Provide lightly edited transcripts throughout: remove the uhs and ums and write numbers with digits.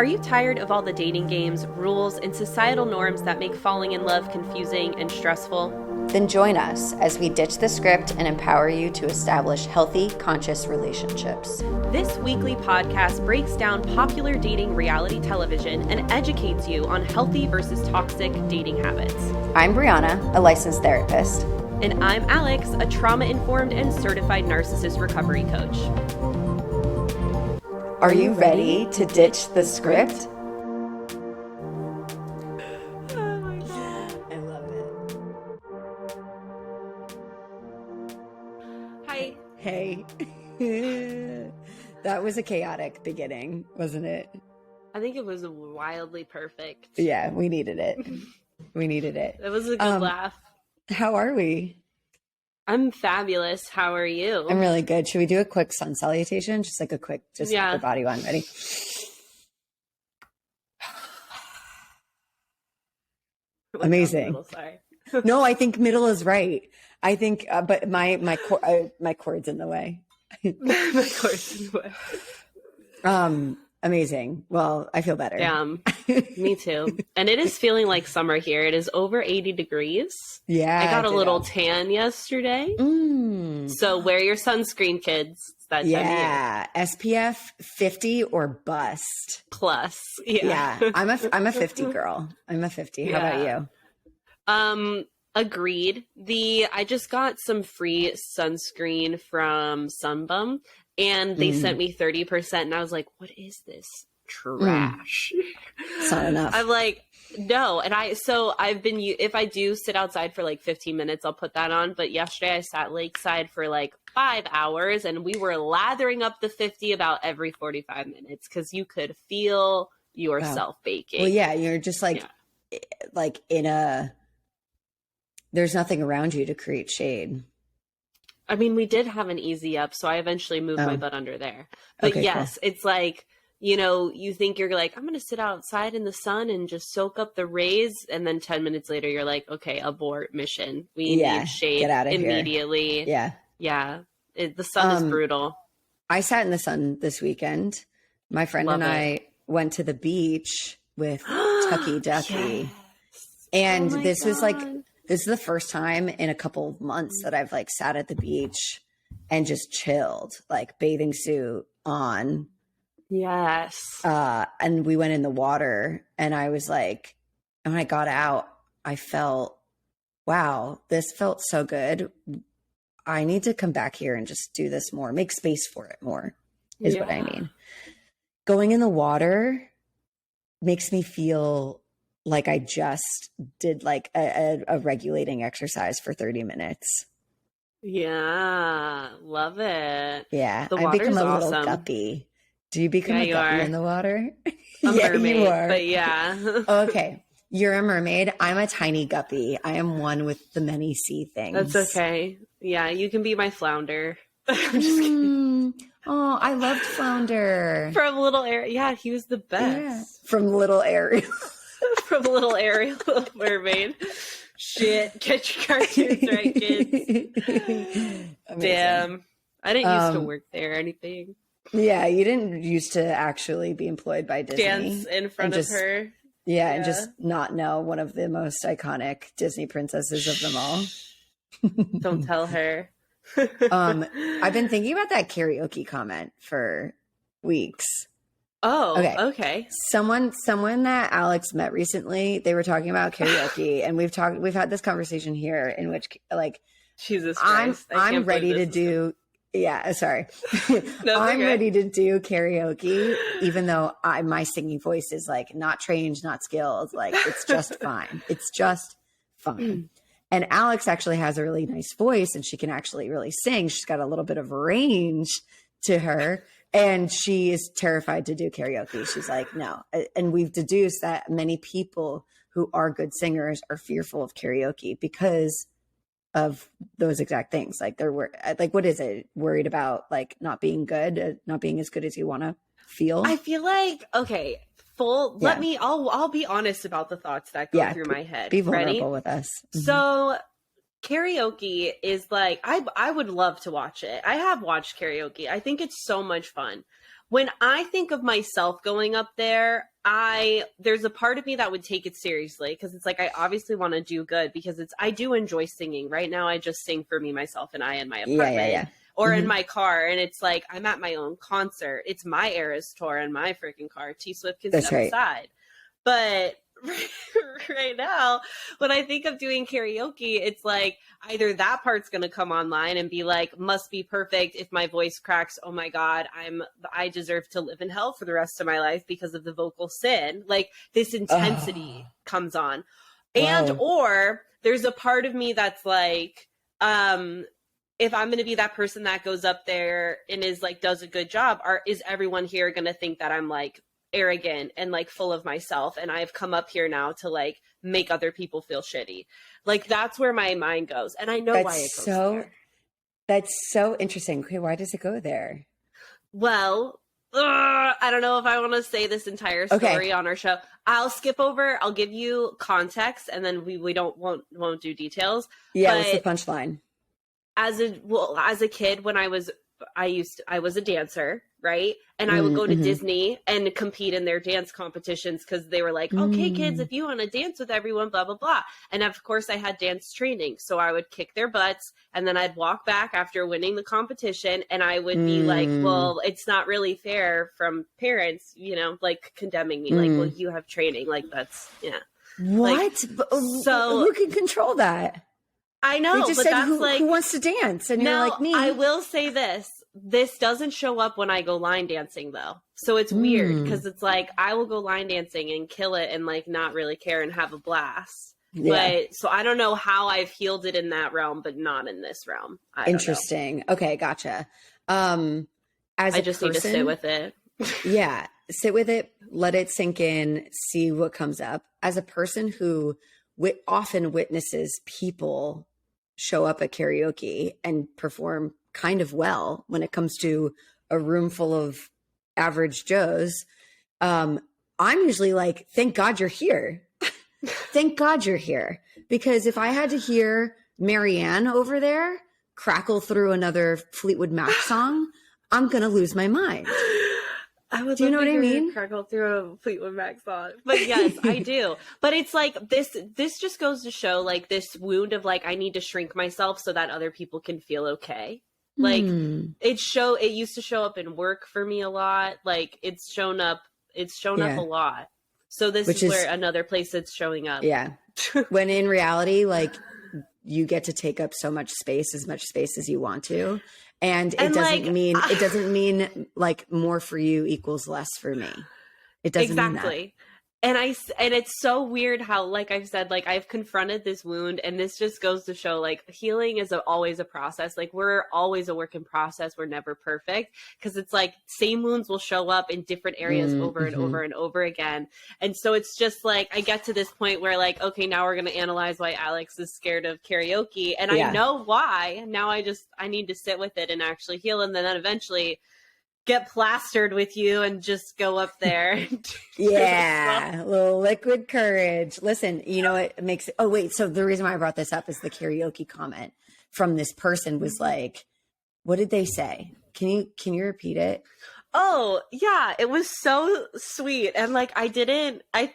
Are you tired of all the dating games, rules, and societal norms that make falling in love confusing and stressful? Then join us as we ditch the script and empower you to establish healthy, conscious relationships. This weekly podcast breaks down popular dating reality television and educates you on healthy versus toxic dating habits. I'm Brianna, a licensed therapist. And I'm Alex, a trauma-informed and certified narcissist recovery coach. Are you ready to ditch the script? Oh my God. I love it. Hi. Hey. That was a chaotic beginning, wasn't it? I think it was wildly perfect. Yeah, we needed it. We needed it. It was a good laugh. How are we? I'm fabulous. How are you? I'm really good. Should we do a quick sun salutation? Just like a quick, just Yeah. the body one. Ready? Amazing. Middle, sorry. No, I think middle is right. I think, but my cord's in the way. Of course. Amazing. Well, I feel better. Yeah, me too. And it is feeling like summer here. It is over 80 degrees. Yeah. I got a little tan yesterday. So wear your sunscreen, kids. It's that time of year. Yeah. SPF 50 or bust. Plus. Yeah. Yeah. I'm a 50 girl. I'm a 50. How about you? Agreed. I just got some free sunscreen from Sunbum and they sent me 30% and I was like, what is this trash? It's not enough. I'm like, no. And I've been, if I do sit outside for like 15 minutes, I'll put that on. But yesterday I sat lakeside for like 5 hours and we were lathering up the 50 about every 45 minutes because you could feel yourself baking. Well, yeah, you're just like in a, there's nothing around you to create shade. I mean, we did have an easy up, so I eventually moved my butt under there. But Okay, yes, cool. It's like, you think you're like, I'm going to sit outside in the sun and just soak up the rays. And then 10 minutes later, you're like, okay, abort mission. We need shade get out of immediately. Here. Yeah. The sun is brutal. I sat in the sun this weekend. My friend and I went to the beach with Tucky Ducky. And this is the first time in a couple of months that I've like sat at the beach and just chilled, like bathing suit on. Yes. And we went in the water and I was like, and when I got out, I felt, wow, this felt so good. I need to come back here and just do this more, make space for it more is what I mean. Going in the water makes me feel like I just did like a regulating exercise for 30 minutes. Yeah. Love it. Yeah. The I become a water's little awesome. guppy. Do you become a guppy in the water? A mermaid, you are. But yeah. Okay. You're a mermaid. I'm a tiny guppy. I am one with the many sea things. That's okay. Yeah, you can be my flounder. I'm just kidding. Oh, I loved Flounder. From Little Ariel. Yeah, he was the best. Yeah. From Little Ariel. From Little Ariel, Little Mermaid. Shit, get your cartoons right, kids. Damn. I didn't used to work there or anything. Yeah, you didn't used to actually be employed by Disney. Dance in front of her. Yeah, and just not know one of the most iconic Disney princesses of them all. Don't tell her. I've been thinking about that karaoke comment for weeks. Oh, okay. Someone that Alex met recently, they were talking about karaoke, and we've had this conversation here in which like Jesus Christ, I'm ready to do. Yeah, sorry. I'm ready to do karaoke, even though my singing voice is like not trained, not skilled. Like it's just fine. It's just fine. And Alex actually has a really nice voice and she can actually really sing. She's got a little bit of range to her and she is terrified to do karaoke. She's like, no. And we've deduced that many people who are good singers are fearful of karaoke because of those exact things. Like what is it? Worried about like not being good, not being as good as you want to feel. I feel like, okay, I'll be honest about the thoughts that go through my head. Be vulnerable Ready? with us. Mm-hmm. So karaoke is like, I would love to watch it. I have watched karaoke. I think it's so much fun. when I think of myself going up there, there's a part of me that would take it seriously because it's like I obviously want to do good because I do enjoy singing. Right now I just sing for me, myself, and I in my apartment or in my car, and it's like I'm at my own concert. It's my Eras tour in my freaking car. T Swift can step aside. But right now, when I think of doing karaoke, it's like either that part's going to come online and be like, must be perfect. If my voice cracks, oh my God, I deserve to live in hell for the rest of my life because of the vocal sin. Like this intensity comes on. And, or there's a part of me that's like, if I'm going to be that person that goes up there and is like, does a good job, is everyone here going to think that I'm like arrogant and like full of myself and I've come up here now to like make other people feel shitty? Like that's where my mind goes, and I know why it goes there. That's so interesting. Okay, why does it go there? Well, I don't know if I want to say this entire story on our show. I'll skip over. I'll give you context, and then we won't do details. Yeah, what's the punchline? As a kid, when I was a dancer, right? And I would go to Disney and compete in their dance competitions because they were like, okay, kids, if you want to dance with everyone, blah, blah, blah. And of course I had dance training. So I would kick their butts and then I'd walk back after winning the competition and I would be like, well, it's not really fair from parents, you know, like condemning me, like, well, you have training. Like that's, yeah. What? Like, so who can control that? I know, they just but said, that's who wants to dance? And now, you're like me. I will say this doesn't show up when I go line dancing though. So it's weird because it's like I will go line dancing and kill it and like not really care and have a blast. Yeah. But so I don't know how I've healed it in that realm, but not in this realm. Interesting. Okay, gotcha. I just need to sit with it. Yeah, sit with it, let it sink in, see what comes up. As a person who often witnesses people show up at karaoke and perform kind of well when it comes to a room full of average Joes, I'm usually like, thank God you're here. Thank God you're here. Because if I had to hear Marianne over there crackle through another Fleetwood Mac song, I'm going to lose my mind. Do you know what I mean? Crackle through a Fleetwood Mac song. But yes, I do. But it's like this just goes to show like this wound of like, I need to shrink myself so that other people can feel okay. Like it used to show up in work for me a lot. Like it's shown up a lot. So this is where another place it's showing up. Yeah. When in reality, like you get to take up so much space as you want to. And it doesn't mean like more for you equals less for me. It doesn't mean that. And it's so weird how, like I've said, like I've confronted this wound, and this just goes to show like healing is always a process. Like we're always a work in process. We're never perfect because it's like same wounds will show up in different areas over and over and over again. And so it's just like, I get to this point where like, okay, now we're going to analyze why Alex is scared of karaoke. And I know why. Now I need to sit with it and actually heal. And then eventually get plastered with you and just go up there. Yeah, a little liquid courage. Listen, you know, it makes it, so the reason why I brought this up is the karaoke comment from this person was like, what did they say? Can you repeat it? Oh, yeah, it was so sweet. And like, I think I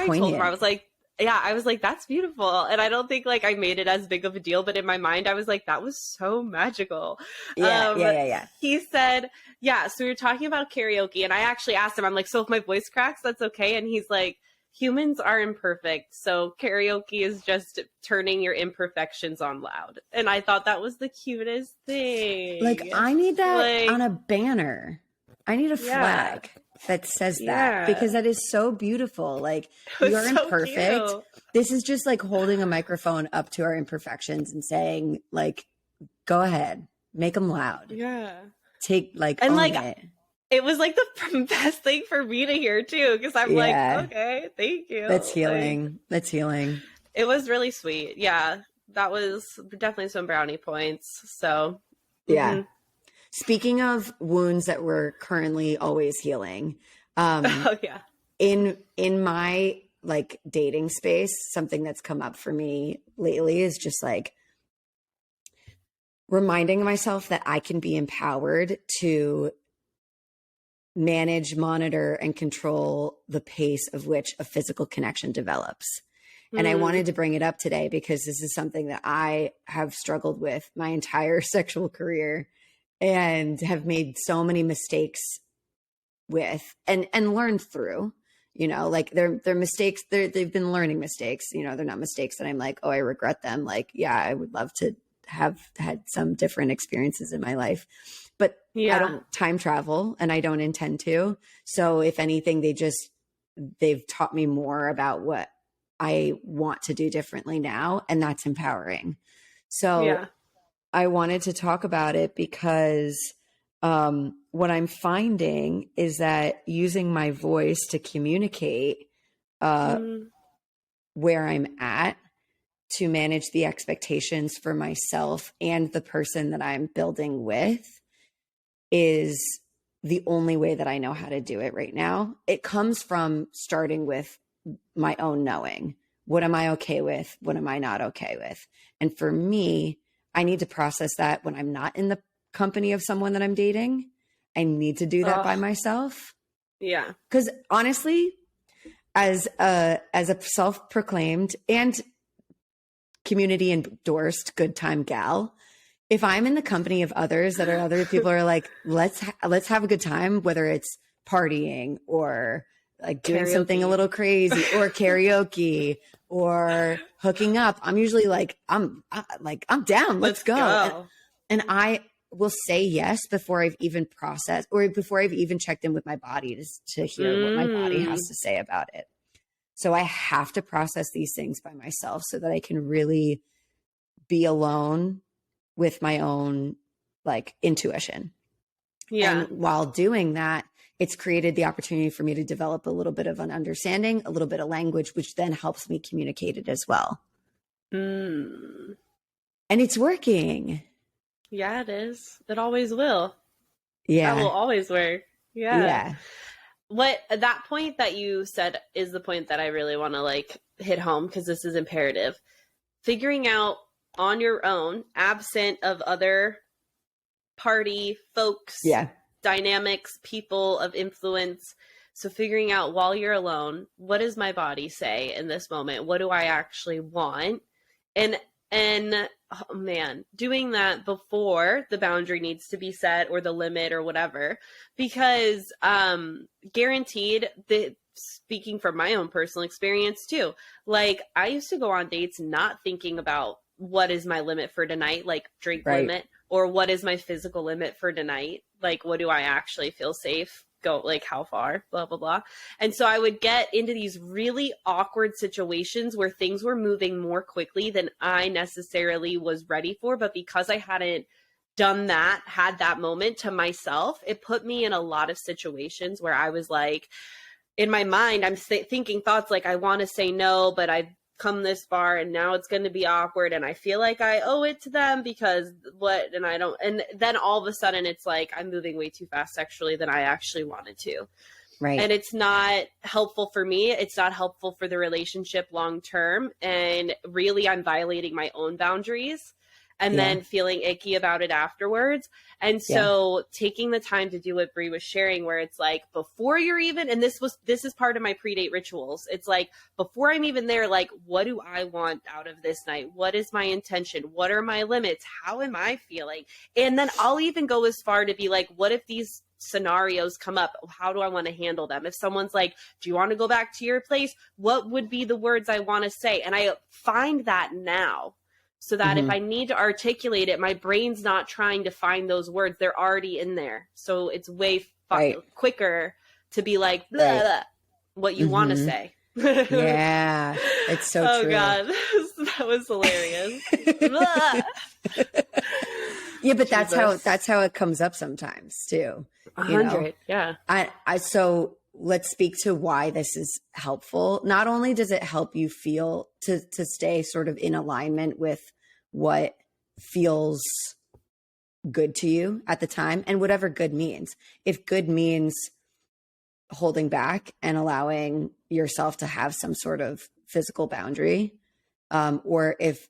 told her, I was like, yeah, I was like, that's beautiful. And I don't think like I made it as big of a deal, but in my mind, I was like, that was so magical. Yeah. He said, yeah, so we were talking about karaoke, and I actually asked him, I'm like, so if my voice cracks, that's okay? And he's like, humans are imperfect, so karaoke is just turning your imperfections on loud. And I thought that was the cutest thing. Like, I need that on a banner. I need a flag that says that, because that is so beautiful. Like, you're imperfect. Cute. This is just like holding a microphone up to our imperfections and saying, like, go ahead, make them loud. Yeah. Take own it. It was like the best thing for me to hear too, because I'm like, okay, thank you. That's healing. That's healing. It was really sweet. Yeah, that was definitely some brownie points. So yeah. Speaking of wounds that we're currently always healing, in my like dating space, something that's come up for me lately is just like reminding myself that I can be empowered to manage, monitor, and control the pace of which a physical connection develops. And I wanted to bring it up today because this is something that I have struggled with my entire sexual career and have made so many mistakes with and learned through, like they're mistakes. They've been learning mistakes, they're not mistakes that I'm like, oh, I regret them. Like, yeah, I would love to have had some different experiences in my life, but I don't time travel and I don't intend to. So if anything, they've taught me more about what I want to do differently now. And that's empowering. So I wanted to talk about it because what I'm finding is that using my voice to communicate where I'm at, to manage the expectations for myself and the person that I'm building with, is the only way that I know how to do it right now. It comes from starting with my own knowing. What am I okay with? What am I not okay with? And for me, I need to process that when I'm not in the company of someone that I'm dating. I need to do that by myself. Yeah. Because honestly, as a self-proclaimed and community endorsed good time gal, if I'm in the company of others that are other people are like, let's have a good time, whether it's partying or like doing something a little crazy or karaoke or hooking up, I'm usually like, I'm down. Let's go. And I will say yes before I've even processed or before I've even checked in with my body to hear what my body has to say about it. So I have to process these things by myself so that I can really be alone with my own like intuition. Yeah. And while doing that, it's created the opportunity for me to develop a little bit of an understanding, a little bit of language, which then helps me communicate it as well. And it's working. Yeah, it is. It always will. Yeah. That will always work. Yeah. That point that you said is the point that I really want to like hit home, because this is imperative. Figuring out on your own, absent of other party folks, dynamics, people of influence. So figuring out while you're alone, what does my body say in this moment? What do I actually want? And oh man, doing that before the boundary needs to be set or the limit or whatever, because guaranteed that, speaking from my own personal experience too, like I used to go on dates not thinking about what is my limit for tonight, like drink limit, or what is my physical limit for tonight, like what do I actually feel safe, go, like how far, blah blah blah. And so I would get into these really awkward situations where things were moving more quickly than I necessarily was ready for, but because I hadn't done that, had that moment to myself, it put me in a lot of situations where I was like, in my mind, I'm thinking thoughts like, I want to say no, but I've come this far and now it's going to be awkward and I feel like I owe it to them because what, and I don't, and then all of a sudden it's like I'm moving way too fast sexually than I actually wanted to. Right. And it's not helpful for me. It's not helpful for the relationship long term. And really, I'm violating my own boundaries and then feeling icky about it afterwards. And so taking the time to do what Brie was sharing, where it's like, before you're even, and this is part of my pre-date rituals. It's like, before I'm even there, like, what do I want out of this night? What is my intention? What are my limits? How am I feeling? And then I'll even go as far to be like, what if these scenarios come up? How do I want to handle them? If someone's like, do you want to go back to your place? What would be the words I want to say? And I find that now, so that if I need to articulate it, my brain's not trying to find those words. They're already in there. So it's way quicker to be like, blah, blah, what you want to say. Yeah, it's so true. Oh, God. That was hilarious. Yeah, but that's how it comes up sometimes too. 100, yeah. So let's speak to why this is helpful. Not only does it help you feel to stay sort of in alignment with what feels good to you at the time, and whatever good means. If good means holding back and allowing yourself to have some sort of physical boundary, or if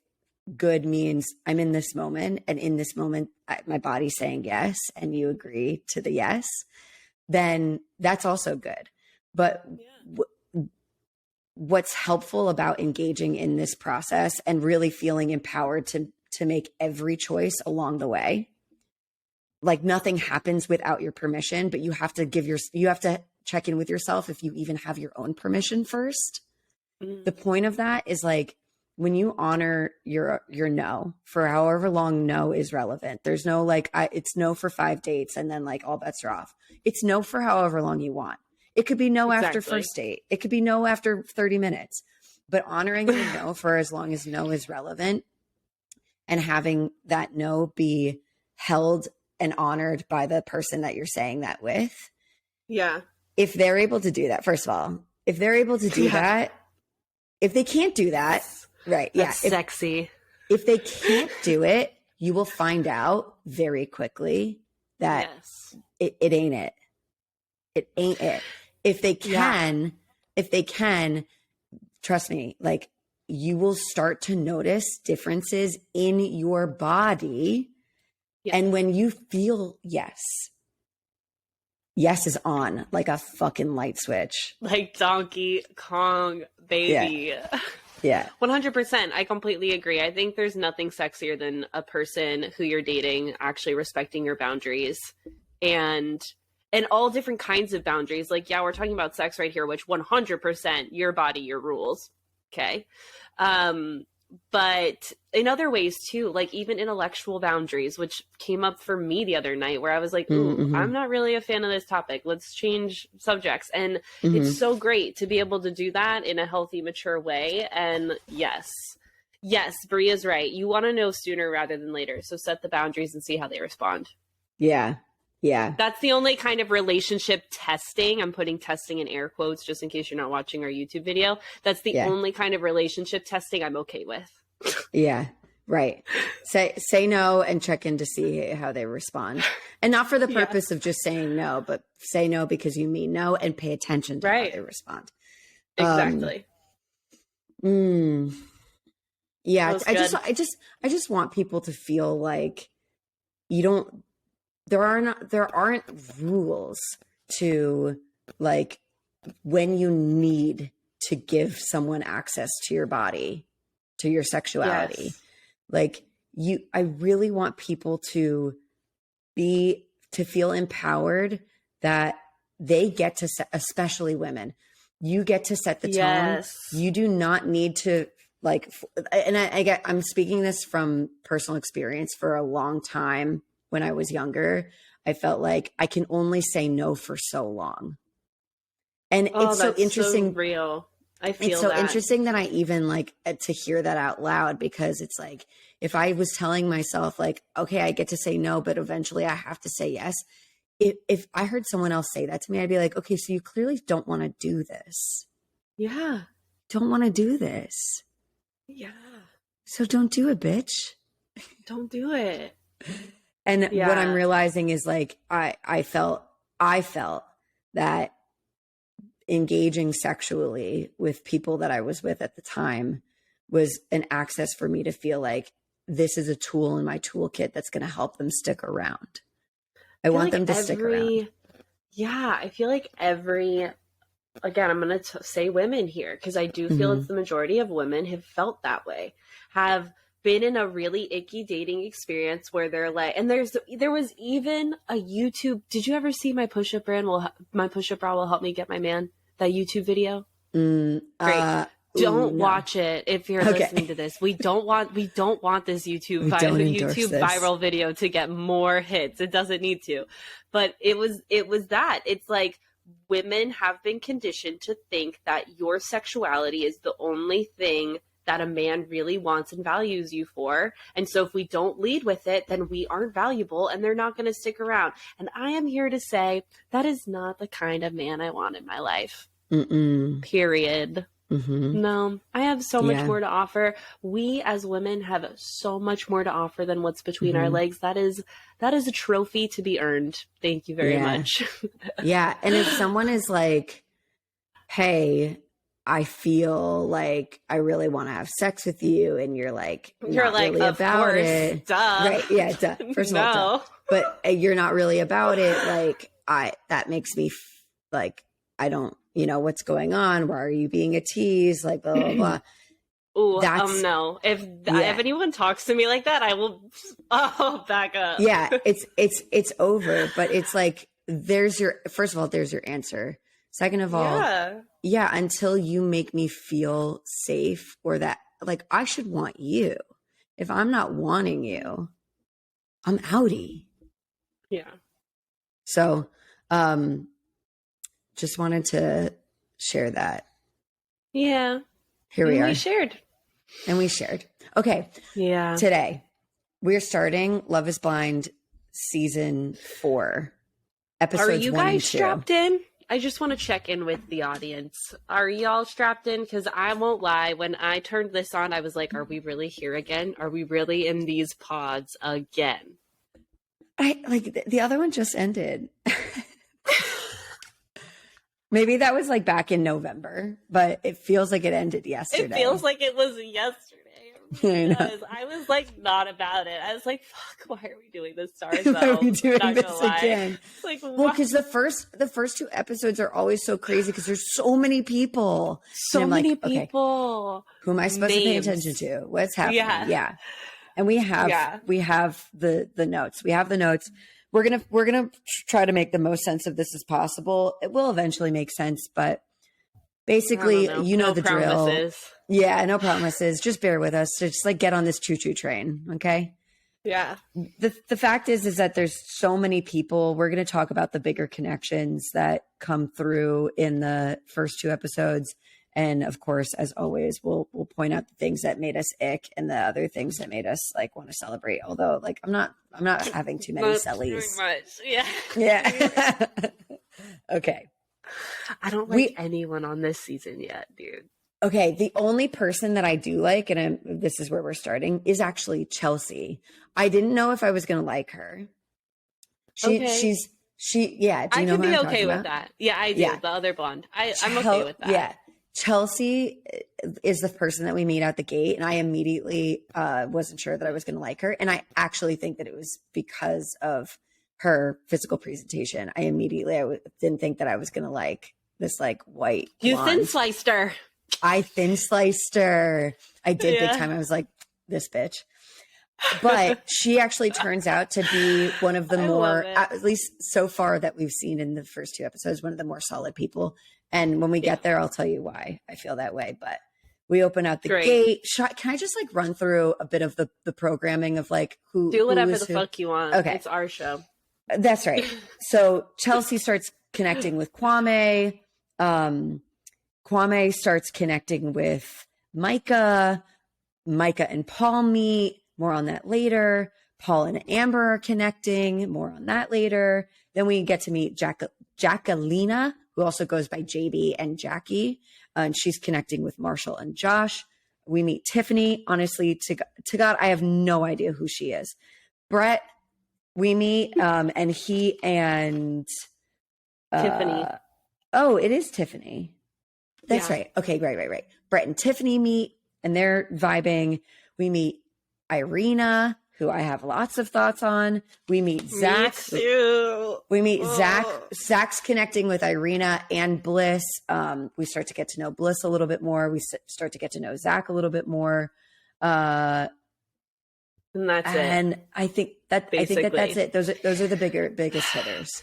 good means I'm in this moment, and in this moment, my body's saying yes, and you agree to the yes, then that's also good. But what's helpful about engaging in this process and really feeling empowered to make every choice along the way, like nothing happens without your permission, but you have to check in with yourself if you even have your own permission first. The point of that is like, when you honor your no for however long no is relevant, there's no like, it's no for 5 dates and then like all bets are off. It's no for however long you want. It could be no after first date. It could be no after 30 minutes, but honoring your no for as long as no is relevant and having that no be held and honored by the person that you're saying that with. Yeah. If they're able to do that, first of all, if they're able to do that, if they can't do that, right. That's sexy. If they can't do it, you will find out very quickly that it ain't it. It ain't it. If they can, trust me, like you will start to notice differences in your body. Yeah. And when you feel yes is on like a fucking light switch. Like Donkey Kong, baby. Yeah. 100%. I completely agree. I think there's nothing sexier than a person who you're dating actually respecting your boundaries and all different kinds of boundaries. Like, yeah, we're talking about sex right here, which 100% your body, your rules. Okay. But in other ways too, like even intellectual boundaries, which came up for me the other night where I was like, ooh, I'm not really a fan of this topic. Let's change subjects. And it's so great to be able to do that in a healthy, mature way. And yes, Bria's right. You want to know sooner rather than later. So set the boundaries and see how they respond. Yeah. Yeah. That's the only kind of relationship testing. I'm putting testing in air quotes just in case you're not watching our YouTube video. That's the only kind of relationship testing I'm okay with. Yeah. Right. Say no and check in to see how they respond. And not for the purpose of just saying no, but say no because you mean no and pay attention to how they respond. Exactly. Yeah. I just want people to feel like there aren't rules to like when you need to give someone access to your body, to your sexuality. Like I really want people to feel empowered that they get to set, especially women, you get to set the tone. You do not need to like, and I'm speaking this from personal experience. For a long time when I was younger, I felt like I can only say no for so long. And it's so interesting. So real. I feel it's so interesting that I even like to hear that out loud, because it's like, if I was telling myself like, okay, I get to say no, but eventually I have to say yes. If I heard someone else say that to me, I'd be like, okay, so you clearly don't want to do this. Yeah. Don't want to do this. Yeah. So don't do it, bitch. Don't do it. And what I'm realizing is like, I felt that engaging sexually with people that I was with at the time was an access for me to feel like this is a tool in my toolkit that's going to help them stick around. I want them to stick around. Yeah. I feel like again, I'm going to say women here, because I do feel it's the majority of women have felt that way, have been in a really icky dating experience where they're like, and there was even a YouTube. Did you ever see my push-up bra will help me get my man? That YouTube video? Great. Don't watch it if you're listening to this. We don't want this YouTube viral video to get more hits. It doesn't need to. But it was that. It's like women have been conditioned to think that your sexuality is the only thing that a man really wants and values you for. And so if we don't lead with it, then we aren't valuable and they're not going to stick around. And I am here to say that is not the kind of man I want in my life. Period. No, I have so much more to offer. We as women have so much more to offer than what's between our legs. That is a trophy to be earned. Thank you very much. Yeah. And if someone is like, hey, I feel like I really want to have sex with you, and you're like really about it. Duh. Right. Yeah. Duh. First of all, duh. But you're not really about it. Like, that makes me like, I don't, what's going on? Why are you being a tease? Like, blah, blah, blah. Ooh, no. If anyone talks to me like that, I will back up. Yeah, it's over. But it's like, first of all, there's your answer. Second of all, yeah, until you make me feel safe, or that, like, I should want you. If I'm not wanting you, I'm outie. Yeah. So, just wanted to share that. Yeah. Here we are. And we shared. Okay. Yeah. Today, we're starting Love is Blind season 4. Episodes 1 and 2. Are you guys strapped in? I just want to check in with the audience. Are y'all strapped in? Because I won't lie. When I turned this on, I was like, are we really here again? Are we really in these pods again? The other one just ended. Maybe that was like back in November, but it feels like it ended yesterday. It feels like it was yesterday. I was like, not about it. I was like, fuck, why are we doing this to ourselves? Why are we doing this again? It's like, well, because the first 2 episodes are always so crazy because there's so many people. So many people. Okay, who am I supposed to pay attention to? What's happening? Yeah. And we have the notes. We have the notes. We're gonna try to make the most sense of this as possible. It will eventually make sense, but basically, the drill. Yeah, no promises. Just bear with us. Just like get on this choo-choo train, okay? Yeah. The fact is that there's so many people. We're going to talk about the bigger connections that come through in the first 2 episodes. And of course, as always, we'll point out the things that made us ick and the other things that made us like want to celebrate. Although, like, I'm not having too many sellies. Much. Yeah. Yeah. Okay. I don't like anyone on this season yet, dude. Okay, the only person that I do like, and this is where we're starting, is actually Chelsea. I didn't know if I was going to like her. Do you know I could be okay with about? That. Yeah, I do. Yeah. The other blonde. I'm okay with that. Yeah. Chelsea is the person that we meet out the gate, and I immediately wasn't sure that I was going to like her. And I actually think that it was because of her physical presentation. I didn't think that I was going to like this like white blonde. You thin sliced her. I thin sliced her. I did big time. I was like, this bitch. But she actually turns out to be one of the more, at least so far that we've seen in the first 2 episodes, one of the more solid people. And when we get there, I'll tell you why I feel that way. But we open out the gate. Can I just like run through a bit of the programming of like who? Do whatever the fuck you want. Okay. It's our show. That's right. So Chelsea starts connecting with Kwame. Kwame starts connecting with Micah. Micah and Paul meet. More on that later. Paul and Amber are connecting. More on that later. Then we get to meet Jacquelina, who also goes by JB and Jackie. And she's connecting with Marshall and Josh. We meet Tiffany. Honestly, to God, I have no idea who she is. Brett, we meet, and he and Tiffany. Oh, it is Tiffany. That's right. Okay, right. Brett and Tiffany meet, and they're vibing. We meet Irina, who I have lots of thoughts on. We meet Zach. Me too. We meet Zach. Zach's connecting with Irina and Bliss. We start to get to know Bliss a little bit more. We start to get to know Zach a little bit more. And that's it. And I think that's it. Those are the biggest hitters.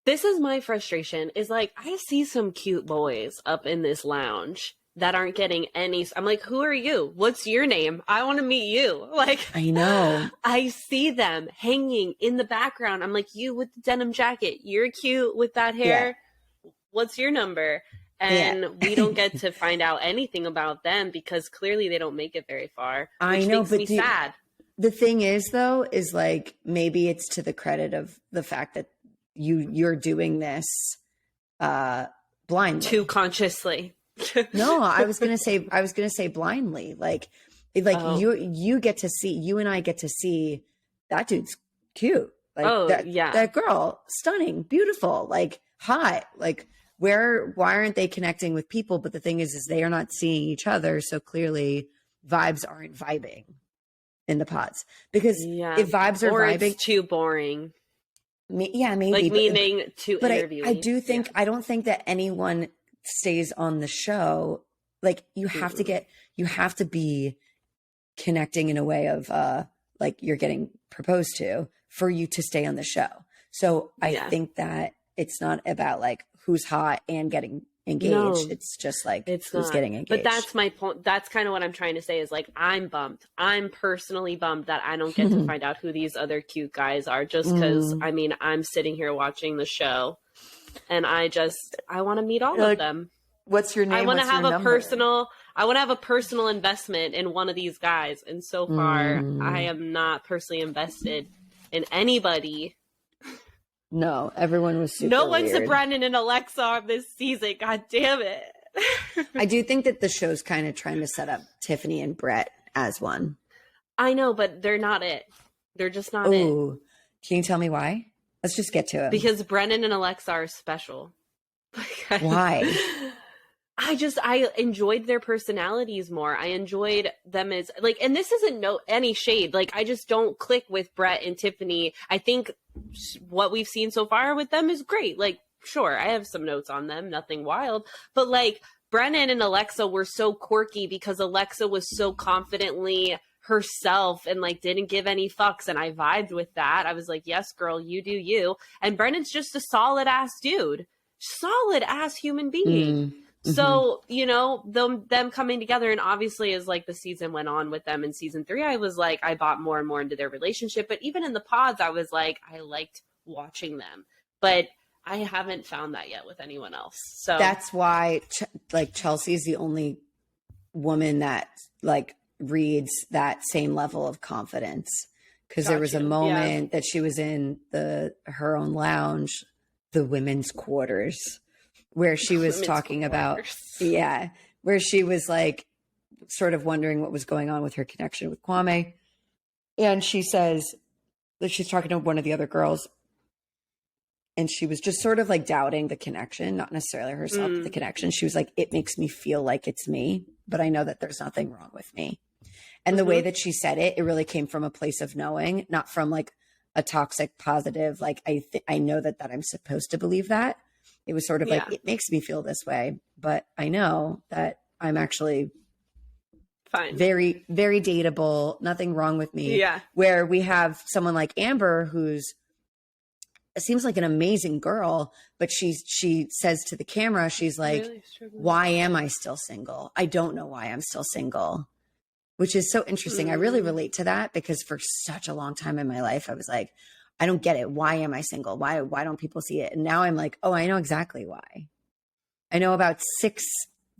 This is my frustration, is like, I see some cute boys up in this lounge that aren't getting any. I'm like, who are you? What's your name? I want to meet you. Like, I know. I see them hanging in the background. I'm like, you with the denim jacket, you're cute with that hair. Yeah. What's your number? And we don't get to find out anything about them because clearly they don't make it very far. Which makes me sad. The thing is, though, is like, maybe it's to the credit of the fact that you're doing this blindly, too consciously. No, I was gonna say blindly. Like you get to see, you and I get to see that dude's cute. Like that girl, stunning, beautiful, like hot. Like why aren't they connecting with people? But the thing is they are not seeing each other, so clearly vibes aren't vibing in the pods. Because if vibes are vibing, it's too boring. Maybe. Like, meaning to interview. I do think, I don't think that anyone stays on the show. Like, you have to be connecting in a way of, like, you're getting proposed to for you to stay on the show. So I think that it's not about like who's hot and getting engaged. No, it's just like who's getting engaged. But that's my point. That's kind of what I'm trying to say is like, I'm bummed. I'm personally bummed that I don't get to find out who these other cute guys are, just because I mean, I'm sitting here watching the show and I want to meet all of them. What's your name? I want to have a personal investment in one of these guys. And so far I am not personally invested in anybody. No, everyone was super No one's weird. a Brennan and Alexa this season. God damn it. I do think that the show's kind of trying to set up Tiffany and Brett as one. I know, but they're not it. They're just not it. Can you tell me why? Let's just get to it. Because Brennan and Alexa are special. Why? I enjoyed their personalities more. I enjoyed them as like, and this isn't any shade. Like, I just don't click with Brett and Tiffany. I think what we've seen so far with them is great. Like, sure, I have some notes on them, nothing wild, but like Brennan and Alexa were so quirky because Alexa was so confidently herself and like didn't give any fucks, and I vibed with that. I was like, yes, girl, you do you. And Brennan's just a solid ass dude, solid ass human being. So, you know, them coming together, and obviously as like the season went on with them in season 3, I was like, I bought more and more into their relationship. But even in the pods, I was like, I liked watching them, but I haven't found that yet with anyone else. So that's why like Chelsea's the only woman that like reads that same level of confidence. Cause there was a moment that she was in her own lounge, the women's quarters, where she was talking about, where she was like sort of wondering what was going on with her connection with Kwame. And she says that she's talking to one of the other girls, and she was just sort of like doubting the connection, not necessarily herself, but the connection. She was like, it makes me feel like it's me, but I know that there's nothing wrong with me. And the way that she said it, it really came from a place of knowing, not from like a toxic positive. Like, I know that I'm supposed to believe that. It was sort of like, it makes me feel this way, but I know that I'm actually fine, very, very dateable, nothing wrong with me. Yeah. Where we have someone like Amber, who's, it seems like an amazing girl, but she says to the camera, she's like, really, why am I still single? I don't know why I'm still single, which is so interesting. I really relate to that because for such a long time in my life, I was like, I don't get it. Why am I single? Why don't people see it? And now I'm like, oh, I know exactly why. I know about 6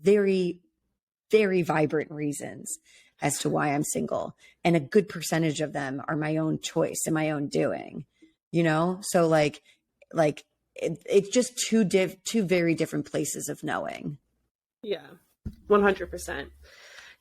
very, very vibrant reasons as to why I'm single. And a good percentage of them are my own choice and my own doing, you know? So like it's just two very different places of knowing. Yeah, 100%.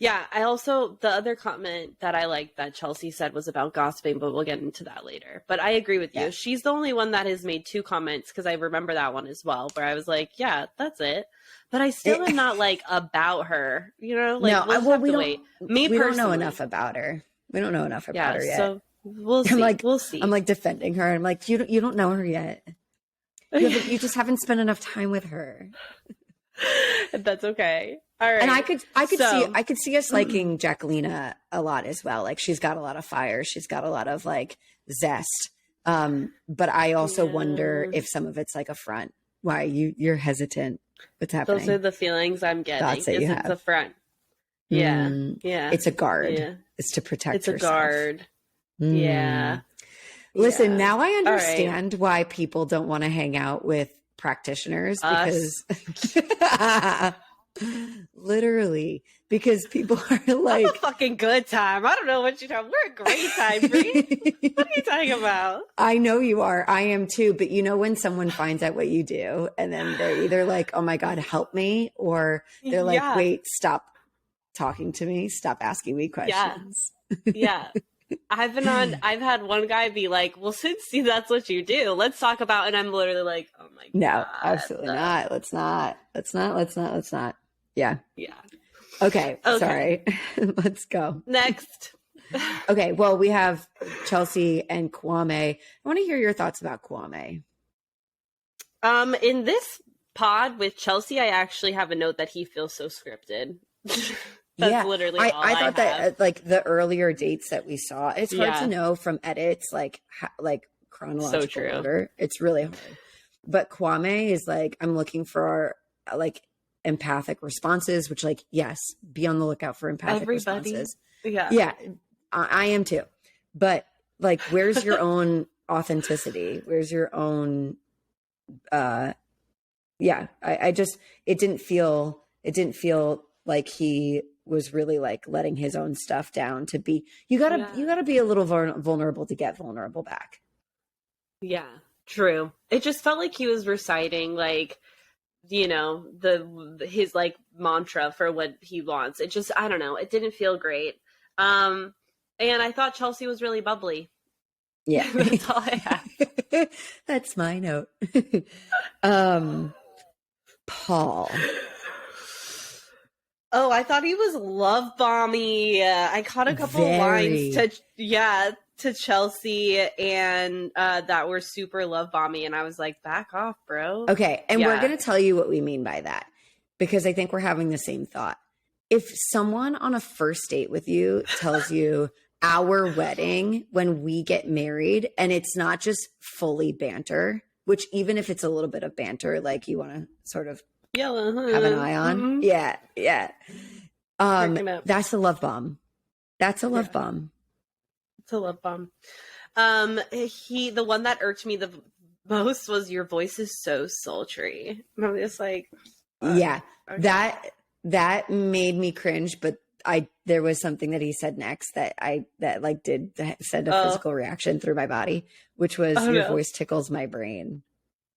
Yeah, I also, the other comment that I liked that Chelsea said was about gossiping, but we'll get into that later. But I agree with you. Yeah. She's the only one that has made 2 comments, because I remember that one as well, where I was like, yeah, that's it. But I still am not like about her, you know? Like, no, we don't, wait. We don't know enough about her. We don't know enough about her yet. So we'll see. We'll see. I'm like defending her. I'm like, you don't know her yet. You just haven't spent enough time with her. That's okay. All right. And I could see us liking Jacqueline a lot as well. Like, she's got a lot of fire. She's got a lot of like zest. But I also wonder if some of it's like a front. Why you're hesitant? What's happening? Those are the feelings I'm getting. Thoughts that you have. It's a front. Yeah. Yeah. It's a guard. Yeah. It's to protect yourself. It's a guard. Yeah. Listen, now I understand why people don't want to hang out with practitioners, because literally, because people are like, have a fucking good time. I don't know what you're talking. We're a great time, Bree. What are you talking about? I know you are. I am too. But you know, when someone finds out what you do, and then they're either like, oh my God, help me, or they're like, wait, stop talking to me. Stop asking me questions. Yeah. I've had one guy be like, well, since that's what you do, let's talk about, and I'm literally like, oh my God. No, absolutely not. Let's not. Yeah. Yeah. Okay. Sorry. Let's go. Next. Okay, well, we have Chelsea and Kwame. I want to hear your thoughts about Kwame. In this pod with Chelsea, I actually have a note that he feels so scripted. That's literally all I thought have. that like the earlier dates that we saw, it's hard to know from edits like chronological order. It's really hard. But Kwame is like, I'm looking for like empathic responses, which like, yes, be on the lookout for empathic responses. Yeah, I am too. But like, where's your own authenticity? Where's your own I just it didn't feel like he was really like letting his own stuff down to be you gotta be a little vulnerable to get vulnerable back. Yeah, true. It just felt like he was reciting like, you know, his like mantra for what he wants. It just, I don't know, it didn't feel great. And I thought Chelsea was really bubbly. Yeah. That's all I have. That's my note. Paul. Oh, I thought he was love bomby. I caught a couple lines to Chelsea and that were super love bomby, and I was like, back off, bro. Okay, and we're going to tell you what we mean by that, because I think we're having the same thought. If someone on a first date with you tells you our wedding when we get married, and it's not just fully banter, which even if it's a little bit of banter, like you want to sort of have an eye on. Mm-hmm. Yeah. That's a love bomb. That's a love bomb. It's a love bomb. The one that irked me the most was, your voice is so sultry. And I'm just like, okay. That made me cringe, but there was something that he said next that send a physical reaction through my body, which was your voice tickles my brain.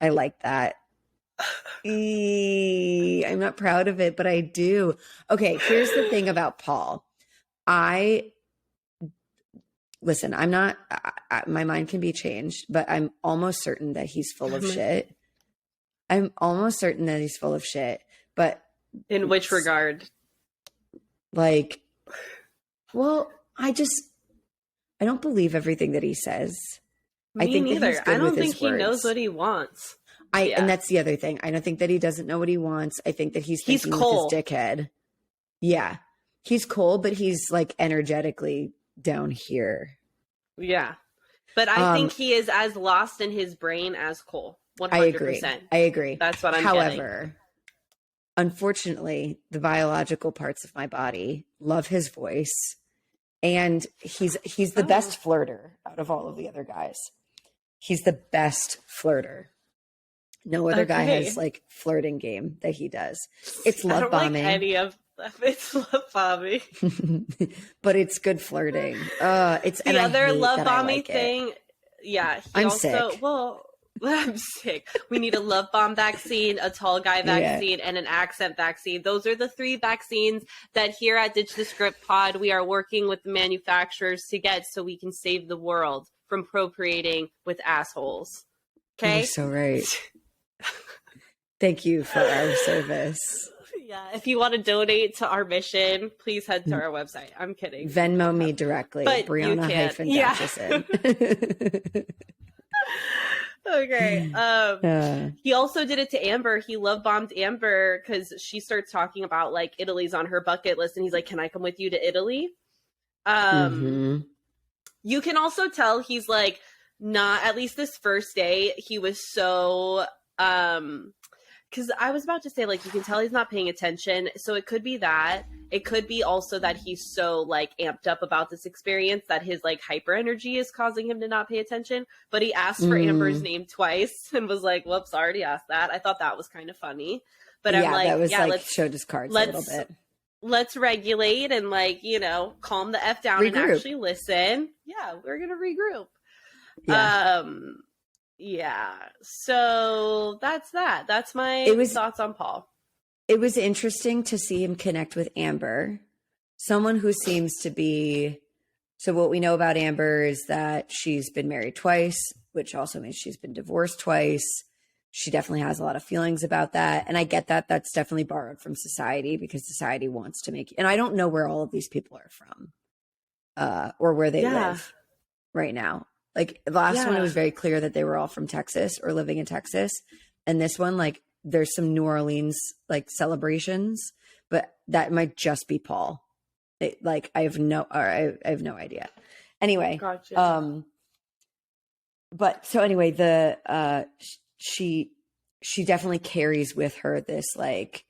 I like that. I'm not proud of it, but I do. Okay, here's the thing about Paul. Listen, I'm not, my mind can be changed, but I'm almost certain that he's full of shit. But in which regard? Like, well, I don't believe everything that he says. Me neither. I don't think he knows what he wants. And that's the other thing. I don't think that he doesn't know what he wants. I think that he's thinking with his dickhead. Yeah. He's cold, but he's like energetically down here. Yeah. But I think he is as lost in his brain as Cole. 100%. I agree. That's what I'm However, unfortunately, the biological parts of my body love his voice. And he's the best flirter out of all of the other guys. He's the best flirter. No other guy has like flirting game that he does. It's love bombing. Like any of them. It's love bombing. But it's good flirting. It's the other love bombing thing. Yeah. I'm sick. Well, I'm sick. We need a love bomb vaccine, a tall guy vaccine, and an accent vaccine. Those are the 3 vaccines that here at Ditch the Script Pod, we are working with the manufacturers to get so we can save the world from procreating with assholes. Okay? You're so right. Thank you for our service. Yeah, if you want to donate to our mission, please head to our website. I'm kidding. Venmo me directly. But Brianna-Dachison. Okay. He also did it to Amber. He love bombed Amber because she starts talking about like Italy's on her bucket list, and he's like, "Can I come with you to Italy?" You can also tell he's like not, at least this first day, he was so because I was about to say, like, you can tell he's not paying attention. So it could be that. It could be also that he's so, like, amped up about this experience that his, like, hyper energy is causing him to not pay attention. But he asked for Amber's name twice and was like, whoops, I already asked that. I thought that was kind of funny. But I'm like, that was like showed his cards a little bit. Let's regulate and, like, you know, calm the F down and actually listen. Yeah, we're going to regroup. Yeah. So that's that. That's my thoughts on Paul. It was interesting to see him connect with Amber, someone who seems to be. So what we know about Amber is that she's been married twice, which also means she's been divorced twice. She definitely has a lot of feelings about that. And I get that that's definitely borrowed from society because society wants to make, and I don't know where all of these people are from. or where they Yeah. live right now. Like the last one, it was very clear that they were all from Texas or living in Texas. And this one, like there's some New Orleans like celebrations, but that might just be Paul. I have no idea. Anyway, Gotcha. but so anyway, she definitely carries with her this like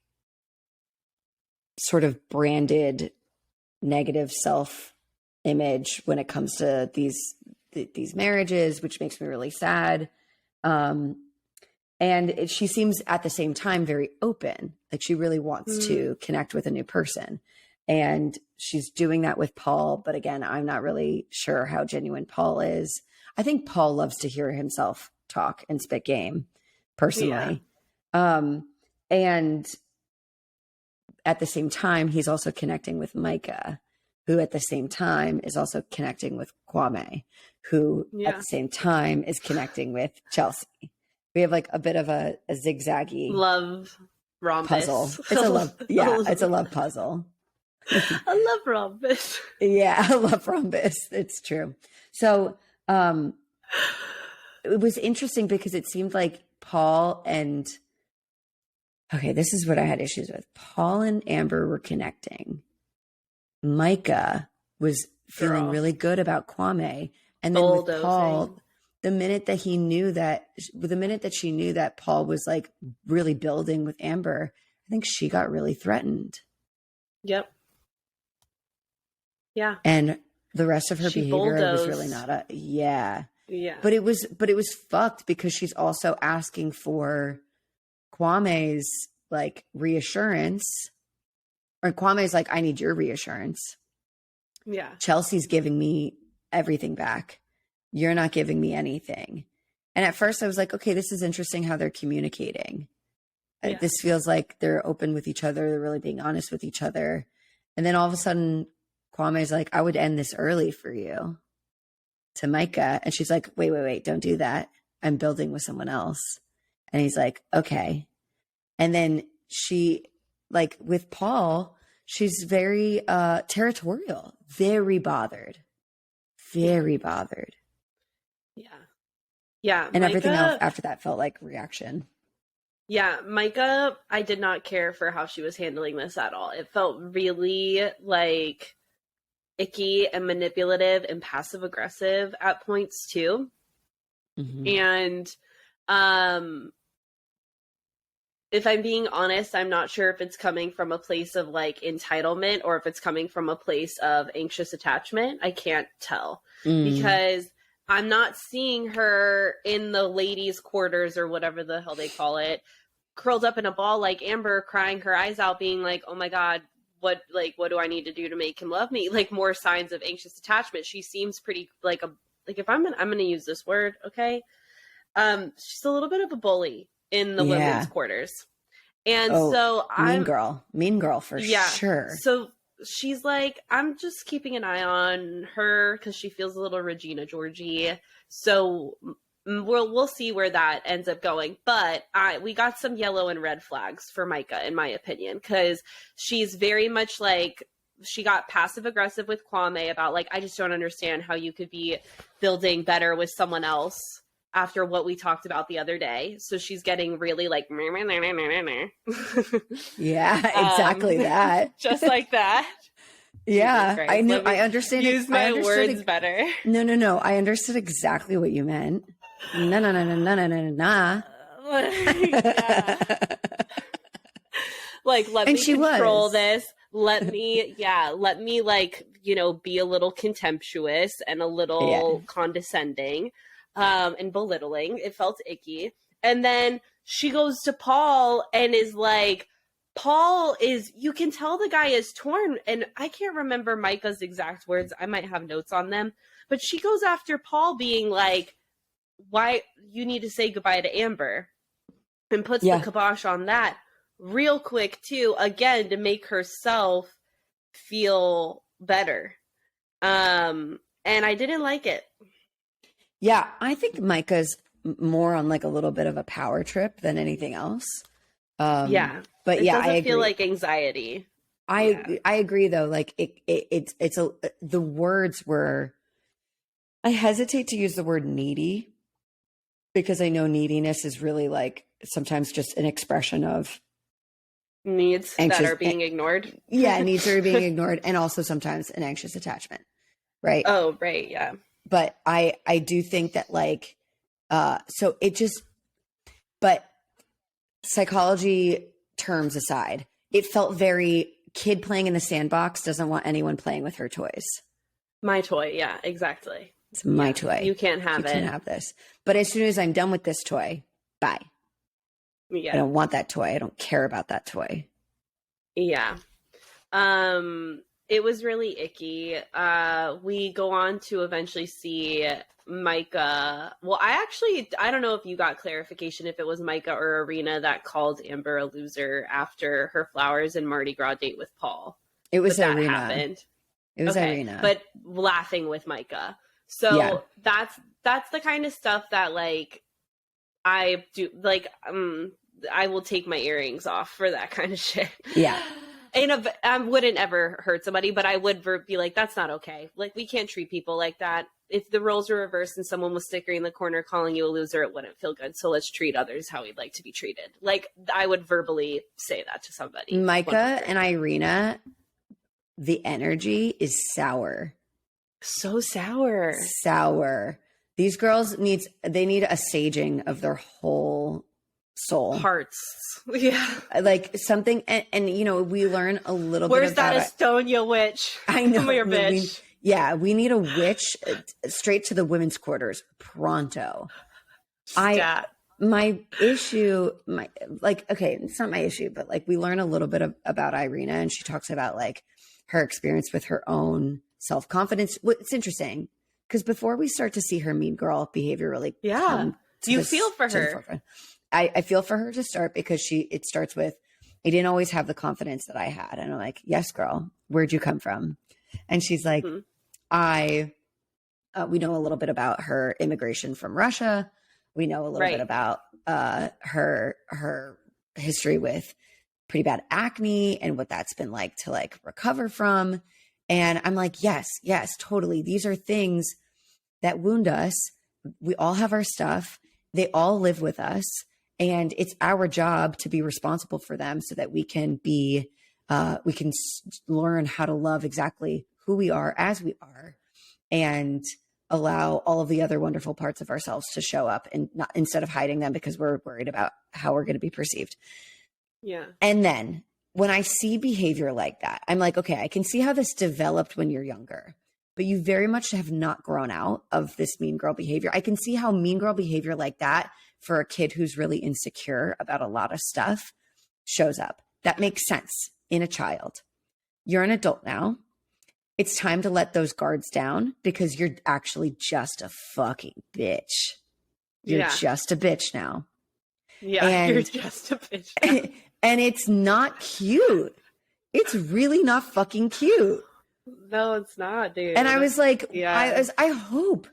sort of branded negative self image when it comes to these marriages, which makes me really sad. And she seems at the same time very open, like she really wants to connect with a new person, and she's doing that with Paul. But again, I'm not really sure how genuine Paul is. I think Paul loves to hear himself talk and spit game personally. And at the same time, he's also connecting with Micah, who at the same time is also connecting with Kwame, who at the same time is connecting with Chelsea. We have like a bit of a zigzaggy love rhombus puzzle. It's a love, it's a love puzzle. I love rhombus. Yeah, I love rhombus. It's true. So it was interesting because it seemed like Paul and this is what I had issues with. Paul and Amber were connecting. Micah was feeling really good about Kwame. And then with Paul, the minute that she knew that Paul was like really building with Amber, I think she got really threatened. Yep. Yeah. And the rest of her behavior was really not yeah. But it was fucked because she's also asking for Kwame's like reassurance, or Kwame's like, I need your reassurance. Yeah. Chelsea's giving me everything back. You're not giving me anything. And at first I was like, okay, this is interesting how they're communicating. Yeah. This feels like they're open with each other. They're really being honest with each other. And then all of a sudden Kwame's like, I would end this early for you, to Micah. And she's like, wait, don't do that. I'm building with someone else. And he's like, okay. And then she, like with Paul, she's very territorial, very bothered. Yeah. Yeah. And Micah, everything else after that felt like reaction. Yeah. Micah, I did not care for how she was handling this at all. It felt really like icky and manipulative and passive aggressive at points too. Mm-hmm. And if I'm being honest, I'm not sure if it's coming from a place of like entitlement or if it's coming from a place of anxious attachment. I can't tell because I'm not seeing her in the ladies' quarters or whatever the hell they call it, curled up in a ball like Amber, crying her eyes out, being like, oh my God, what do I need to do to make him love me? Like more signs of anxious attachment. She seems pretty if I'm going to use this word. Okay. She's a little bit of a bully in the women's quarters. And so I'm mean girl for sure. So she's like, I'm just keeping an eye on her because she feels a little Regina Georgie. So we'll see where that ends up going. But we got some yellow and red flags for Micah, in my opinion, because she's very much like, she got passive aggressive with Kwame about like, I just don't understand how you could be building better with someone else after what we talked about the other day. So she's getting really like, yeah, exactly that. Just like that. Yeah, I knew. I understand. Use my words better. No. I understood exactly what you meant. No. Like, let me control this. Let me like, be a little contemptuous and a little condescending. And belittling. It felt icky. And then she goes to Paul and is like, you can tell the guy is torn. And I can't remember Micah's exact words. I might have notes on them. But she goes after Paul being like, why you need to say goodbye to Amber, and puts the kibosh on that real quick too, again, to make herself feel better. And I didn't like it. Yeah, I think Micah's more on like a little bit of a power trip than anything else. But it I agree. Feel like anxiety. I agree though. Like the words were, I hesitate to use the word needy because I know neediness is really like sometimes just an expression of needs that are being ignored. Yeah, needs that are being ignored, and also sometimes an anxious attachment, right? Oh, right, yeah. But I do think that like, so it just, but psychology terms aside, it felt very kid playing in the sandbox doesn't want anyone playing with her toys. My toy, yeah, exactly. It's my toy. You can't have it. You can't have this. But as soon as I'm done with this toy, bye. Yeah. I don't want that toy. I don't care about that toy. Yeah. It was really icky. We go on to eventually see Micah. Well, I don't know if you got clarification if it was Micah or Irina that called Amber a loser after her flowers and Mardi Gras date with Paul. It was that Irina. Happened. It was Irina. But laughing with Micah. So that's the kind of stuff that like I do like I will take my earrings off for that kind of shit. Yeah. I wouldn't ever hurt somebody, but I would be like, that's not okay. Like, we can't treat people like that. If the roles were reversed and someone was sticking in the corner calling you a loser, it wouldn't feel good. So let's treat others how we'd like to be treated. Like, I would verbally say that to somebody. Micah 100. and Irina, the energy is sour. So sour. Sour. These girls need a saging of their whole soul. Hearts. Yeah. Like something, and you know, we learn a little Where's bit about that Estonia witch? I know. Come here, bitch. We need a witch straight to the women's quarters pronto. Stat. My issue, okay, it's not my issue, but like we learn a little bit about Irina, and she talks about like her experience with her own self-confidence. It's interesting because before we start to see her mean girl behavior really you feel for her. I feel for her to start because it starts with, I didn't always have the confidence that I had. And I'm like, yes, girl, where'd you come from? And she's like, we know a little bit about her immigration from Russia. We know a little bit about her history with pretty bad acne and what that's been like to like recover from. And I'm like, yes, totally. These are things that wound us. We all have our stuff. They all live with us. And it's our job to be responsible for them so that we can learn how to love exactly who we are as we are and allow all of the other wonderful parts of ourselves to show up and not instead of hiding them because we're worried about how we're going to be perceived. Yeah. And then when I see behavior like that, I'm like, okay, I can see how this developed when you're younger, but you very much have not grown out of this mean girl behavior. I can see how mean girl behavior like that for a kid who's really insecure about a lot of stuff shows up. That makes sense in a child. You're an adult now. It's time to let those guards down because you're actually just a fucking bitch. You're just a bitch now. Yeah, and, you're just a bitch now. And it's not cute. It's really not fucking cute. No, it's not, dude. And I was like, I hope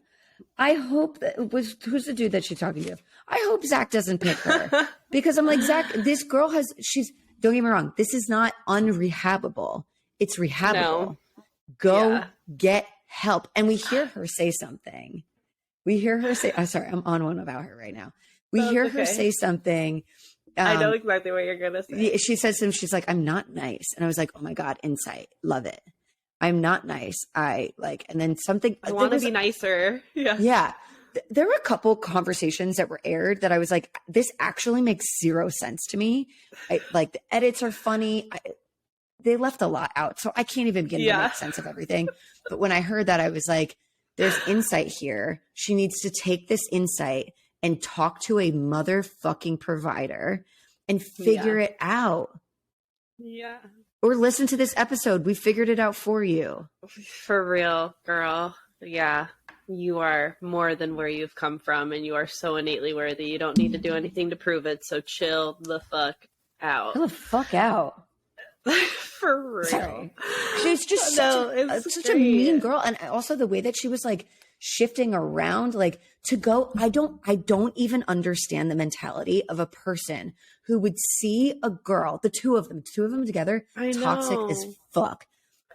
that who's the dude that she's talking to? I hope Zach doesn't pick her because I'm like, Zach, this girl don't get me wrong. This is not unrehabable. It's rehabable. No. Go get help. And we hear her say something. I'm sorry, I'm on one about her right now. We hear her say something. I know exactly what you're going to say. She says to him, she's like, I'm not nice. And I was like, oh my God, insight. Love it. I'm not nice. And then something. I want to be nicer. Yeah. Yeah. There were a couple conversations that were aired that I was like, this actually makes zero sense to me. Like the edits are funny. They left a lot out. So I can't even begin to make sense of everything. But when I heard that, I was like, there's insight here. She needs to take this insight and talk to a motherfucking provider and figure it out. Yeah. Or listen to this episode. We figured it out for you. For real, girl. Yeah. You are more than where you've come from, and you are so innately worthy. You don't need to do anything to prove it, so chill the fuck out. Chill the fuck out. For real. Sorry. She's just such a mean girl. And also the way that she was like shifting around, like to go. I don't even understand the mentality of a person who would see a girl, the two of them together, toxic as fuck.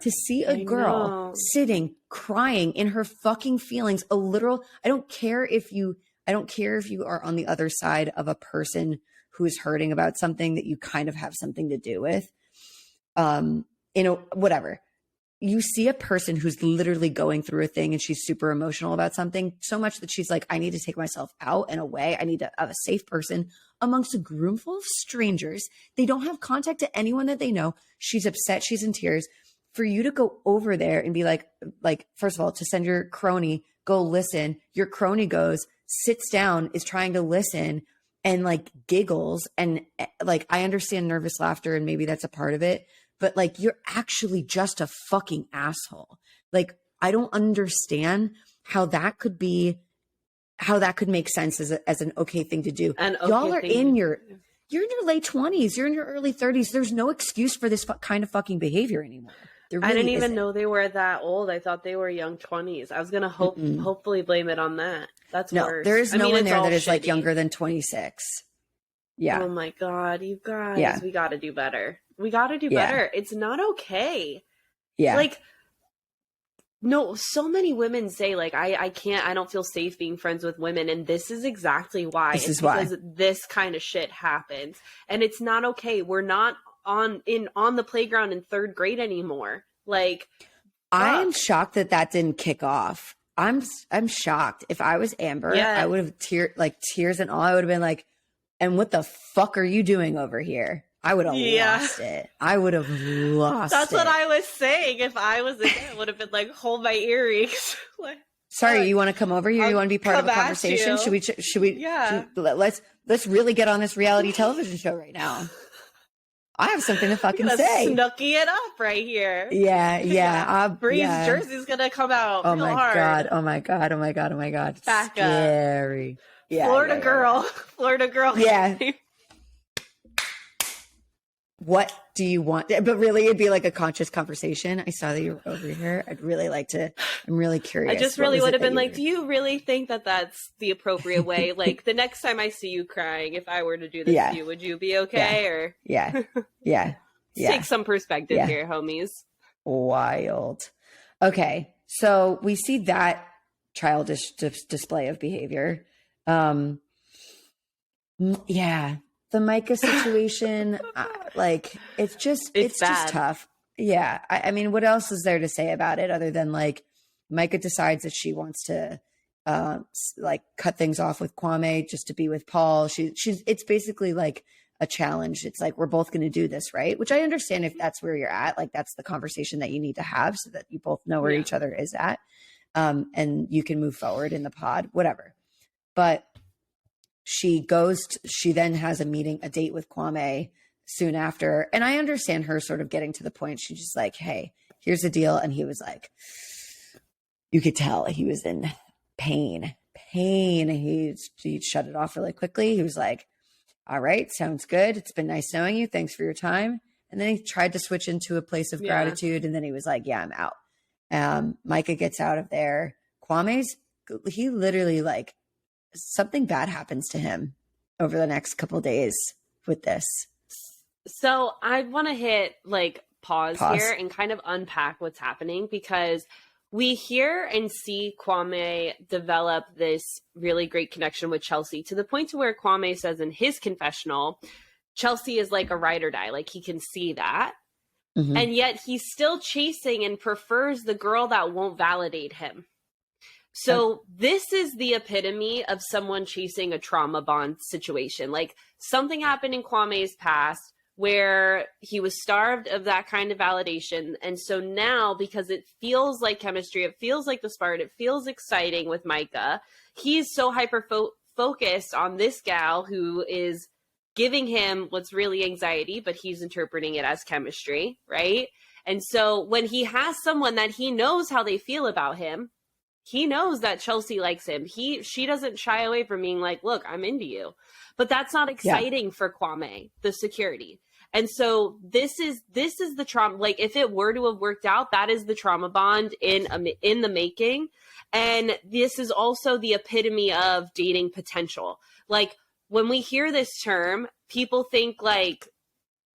To see a girl sitting, crying in her fucking feelings, a literal, I don't care if you are on the other side of a person who's hurting about something that you kind of have something to do with. Whatever. You see a person who's literally going through a thing and she's super emotional about something so much that she's like, I need to take myself out and away. I need to have a safe person amongst a room full of strangers. They don't have contact to anyone that they know. She's upset. She's in tears. For you to go over there and be like, first of all, to send your crony, go listen. Your crony goes, sits down, is trying to listen and like giggles. And like, I understand nervous laughter and maybe that's a part of it. But like, you're actually just a fucking asshole. Like, I don't understand how that could make sense as an okay thing to do. Y'all are you're in your late 20s. You're in your early 30s. There's no excuse for this kind of fucking behavior anymore. Really I didn't even know they were that old. I thought they were young 20s. I was going to hopefully blame it on that. That's worse. There is no one there that is like younger than 26. Yeah. Oh my God, you guys. Yeah. We got to do better. We got to do better. It's not okay. Yeah. Like, no, so many women say like, I don't feel safe being friends with women. And this is exactly why. Because this kind of shit happens. And it's not okay. We're not on the playground in third grade anymore. Like, I am shocked that didn't kick off. I'm shocked. If I was Amber, I would have tears and all. I would have been like, and what the fuck are you doing over here? I would have lost it. I would have lost That's it. What I was saying. If I was in it, would have been like, hold my earrings. Like, sorry, you want to come over here? You want to be part of a conversation? Should we? Yeah. Let's really get on this reality television show right now. I have something to fucking say. Snooky it up right here. Yeah. Bree's jersey's gonna come out. Oh my god. Oh my god. Back scary. Up. Yeah. Florida girl. Yeah. What do you want? But really, it'd be like a conscious conversation. I saw that you were over here. I'm really curious. I just really would have been like, do you really think that that's the appropriate way? Like the next time I see you crying, if I were to do this to you, would you be okay? Or take some perspective here, homies. Wild. Okay. So we see that childish display of behavior. The Micah situation, like it's just tough. Yeah. I mean, what else is there to say about it other than like Micah decides that she wants to like cut things off with Kwame just to be with Paul. It's basically like a challenge. It's like, we're both going to do this, right? Which I understand if that's where you're at, like that's the conversation that you need to have so that you both know where each other is at. And you can move forward in the pod, whatever. But she then has a date with Kwame soon after. And I understand her sort of getting to the point. She's just like, hey, here's the deal. And he was like, you could tell he was in pain. He shut it off really quickly. He was like, all right, sounds good. It's been nice knowing you. Thanks for your time. And then he tried to switch into a place of gratitude. And then he was like, yeah, I'm out. Micah gets out of there. He literally like, something bad happens to him over the next couple of days with this. So I want to hit like pause here and kind of unpack what's happening, because we hear and see Kwame develop this really great connection with Chelsea to the point to where Kwame says in his confessional, Chelsea is like a ride or die. Like he can see that. Mm-hmm. And yet he's still chasing and prefers the girl that won't validate him. So this is the epitome of someone chasing a trauma bond situation. Like something happened in Kwame's past where he was starved of that kind of validation. And so now, because it feels like chemistry, it feels like the spark, it feels exciting with Micah, he's so focused on this gal who is giving him what's really anxiety, but he's interpreting it as chemistry, right? And so when he has someone that he knows how they feel about him, he knows that Chelsea likes him. She doesn't shy away from being like, look, I'm into you. But that's not exciting for Kwame, the security. And so this is the trauma. Like if it were to have worked out, that is the trauma bond in the making. And this is also the epitome of dating potential. Like when we hear this term, people think like,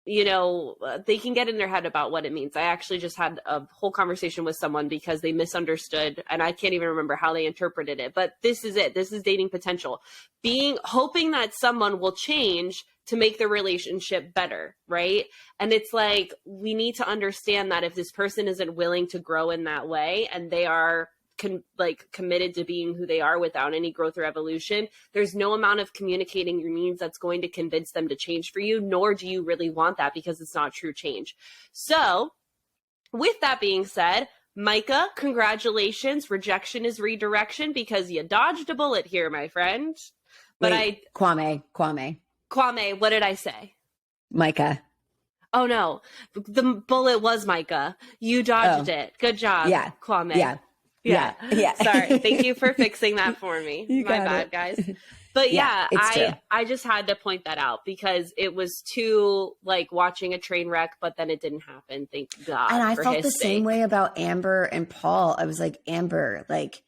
you know, they can get in their head about what it means. I actually just had a whole conversation with someone because they misunderstood, and I can't even remember how they interpreted it. But this is it. This is dating potential. Hoping that someone will change to make the relationship better, right? And it's like, we need to understand that if this person isn't willing to grow in that way and they are committed to being who they are without any growth or evolution, there's no amount of communicating your needs that's going to convince them to change for you, nor do you really want that because it's not true change. So with that being said, Micah, congratulations. Rejection is redirection because you dodged a bullet here, my friend. But Kwame, what did I say? Micah. Oh no, the bullet was Micah. You dodged it. Good job. Yeah. Kwame. Yeah. Sorry. Thank you for fixing that for me. My bad, guys. But yeah, I just had to point that out because it was too like watching a train wreck, but then it didn't happen. Thank God. And I felt the same way about Amber and Paul. I was like, Amber, like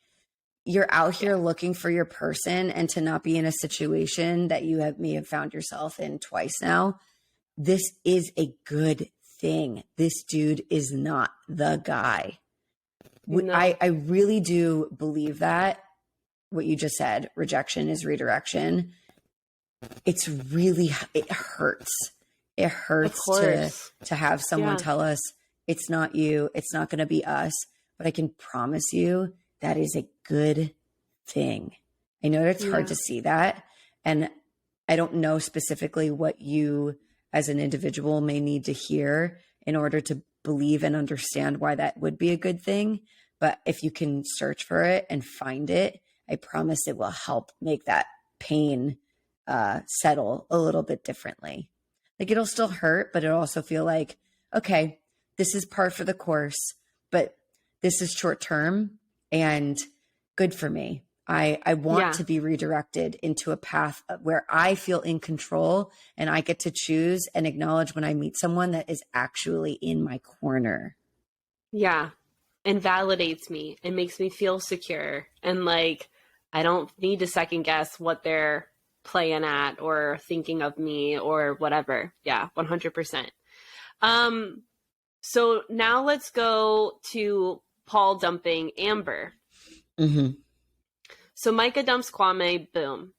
you're out here looking for your person, and to not be in a situation that you may have found yourself in twice now. This is a good thing. This dude is not the guy. No. I really do believe that what you just said, rejection is redirection. It hurts. It hurts to have someone tell us it's not you, it's not going to be us, but I can promise you that is a good thing. I know it's hard to see that. And I don't know specifically what you as an individual may need to hear in order to believe and understand why that would be a good thing. But if you can search for it and find it, I promise it will help make that pain settle a little bit differently. Like it'll still hurt, but it'll also feel like, okay, this is par for the course, but this is short term and good for me. I want to be redirected into a path where I feel in control and I get to choose and acknowledge when I meet someone that is actually in my corner. Yeah. And validates me and makes me feel secure. And like, I don't need to second guess what they're playing at or thinking of me or whatever. Yeah, 100%. So now let's go to Paul dumping Amber. Mm-hmm. So Micah dumps Kwame, boom.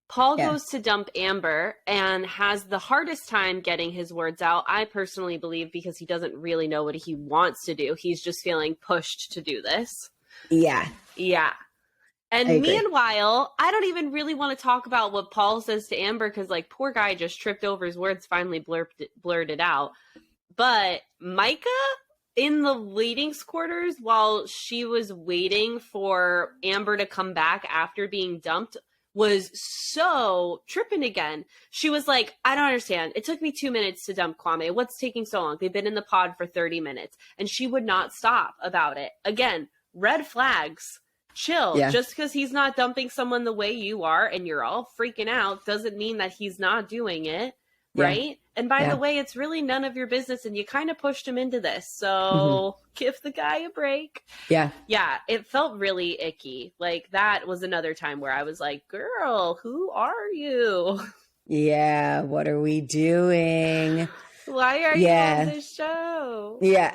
Paul goes to dump Amber and has the hardest time getting his words out, I personally believe, because he doesn't really know what he wants to do. He's just feeling pushed to do this. Yeah. Yeah. And meanwhile, I don't even really want to talk about what Paul says to Amber because, like, poor guy just tripped over his words, finally blurted out. But Micah, in the ladies' quarters, while she was waiting for Amber to come back after being dumped, was so tripping again. She was like, I don't understand. It took me 2 minutes to dump Kwame. What's taking so long? They've been in the pod for 30 minutes. And she would not stop about it. Again, red flags. Chill. Yeah. Just because he's not dumping someone the way you are and you're all freaking out doesn't mean that he's not doing it. Right? And by the way, it's really none of your business and you kind of pushed him into this. So give the guy a break. Yeah. Yeah. It felt really icky. Like that was another time where I was like, girl, who are you? Yeah. What are we doing? Why are you on this show? Yeah.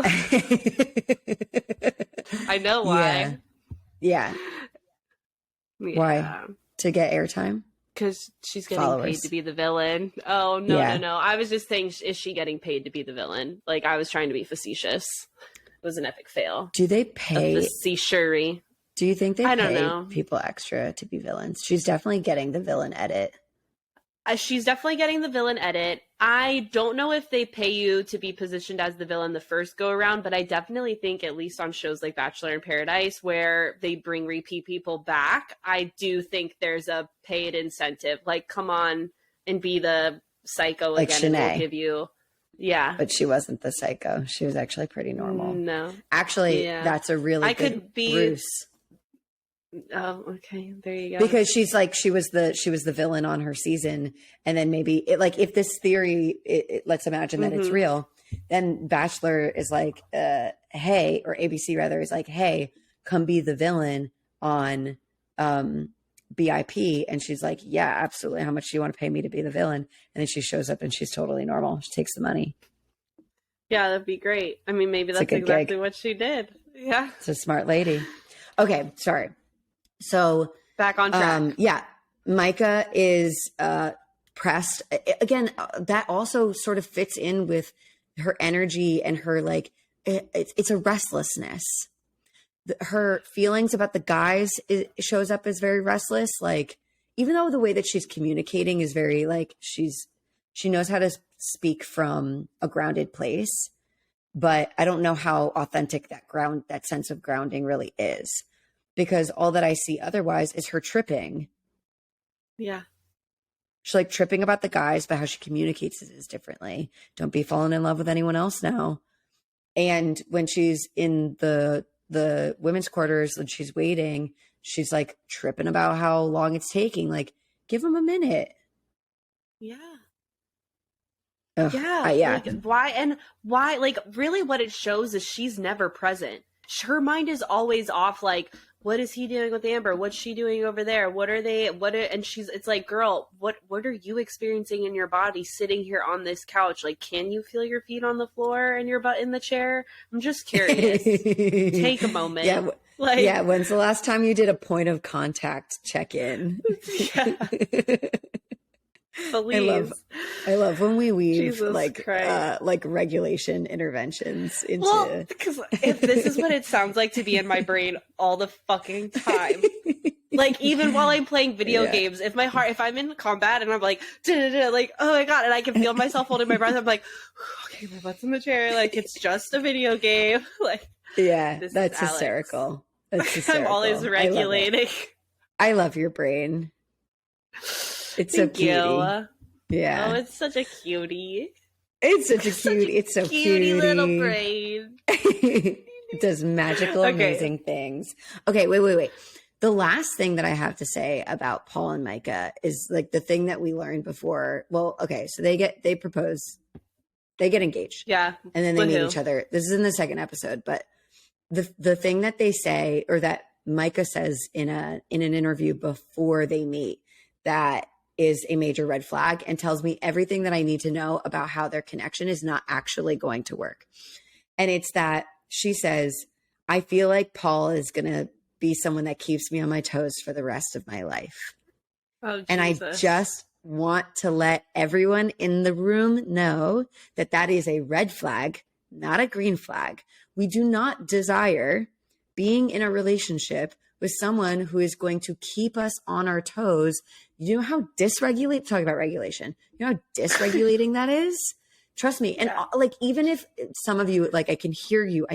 I know why. Yeah. Why? To get airtime? Because she's getting paid to be the villain. Oh, no. I was just saying, is she getting paid to be the villain? Like, I was trying to be facetious. It was an epic fail. Do they pay? Facetious. Do you think they pay people extra to be villains? She's definitely getting the villain edit. She's definitely getting the villain edit. I don't know if they pay you to be positioned as the villain the first go around, but I definitely think, at least on shows like Bachelor in Paradise, where they bring repeat people back, I do think there's a paid incentive. Like, come on and be the psycho like again, and we'll give you. Yeah. But she wasn't the psycho. She was actually pretty normal. No. Actually, that's a really good Bruce. Oh, okay. There you go. Because she's like, she was the villain on her season. And then maybe it, like, if this theory, let's imagine that it's real, then Bachelor is like, hey, or ABC rather is like, hey, come be the villain on BIP. And she's like, yeah, absolutely. How much do you want to pay me to be the villain? And then she shows up and she's totally normal. She takes the money. Yeah, that'd be great. I mean, maybe that's exactly what she did. Yeah. It's a smart lady. Okay, sorry. So back on track. Yeah, Micah is pressed. Again, that also sort of fits in with her energy and her, like, it's a restlessness. Her feelings about the guys shows up as very restless. Like, even though the way that she's communicating is very, like, she knows how to speak from a grounded place, but I don't know how authentic that sense of grounding really is, because all that I see otherwise is her tripping. Yeah. She's like tripping about the guys, but how she communicates it is differently. Don't be falling in love with anyone else now. And when she's in the women's quarters and she's waiting, she's like tripping about how long it's taking. Like, give them a minute. Yeah. Ugh, yeah. Like, why, like, really what it shows is she's never present. Her mind is always off. Like, what is he doing with Amber? What's she doing over there? And it's like, girl, what are you experiencing in your body sitting here on this couch? Like, can you feel your feet on the floor and your butt in the chair? I'm just curious. Take a moment. Yeah. When's the last time you did a point of contact check-in? Yeah. Please. I love when we weave Jesus like regulation interventions into. Well, because if this is what it sounds like to be in my brain all the fucking time, like even while I'm playing video games, if I'm in combat and I'm like, like, oh my god, and I can feel myself holding my breath, I'm like, okay, my butt's in the chair, like it's just a video game, like. Yeah, that's hysterical. That's hysterical. I'm always regulating. I love your brain. It's so cutie. Yeah. Oh, it's such a cutie. It's such a cutie. It's so cutie little brain. It does magical, amazing things. Okay, wait. The last thing that I have to say about Paul and Micah is like the thing that we learned before. Well, okay, so they propose, they get engaged. Yeah. And then they meet each other. This is in the second episode, but the thing that they say, or that Micah says in an interview before they meet, that is a major red flag and tells me everything that I need to know about how their connection is not actually going to work. And it's that she says, I feel like Paul is going to be someone that keeps me on my toes for the rest of my life. Oh, Jesus. And I just want to let everyone in the room know that that is a red flag, not a green flag. We do not desire being in a relationship with someone who is going to keep us on our toes. You know how dysregulating, talking about regulation, you know how dysregulating that is? Trust me. And like, even if some of you, like, I can hear you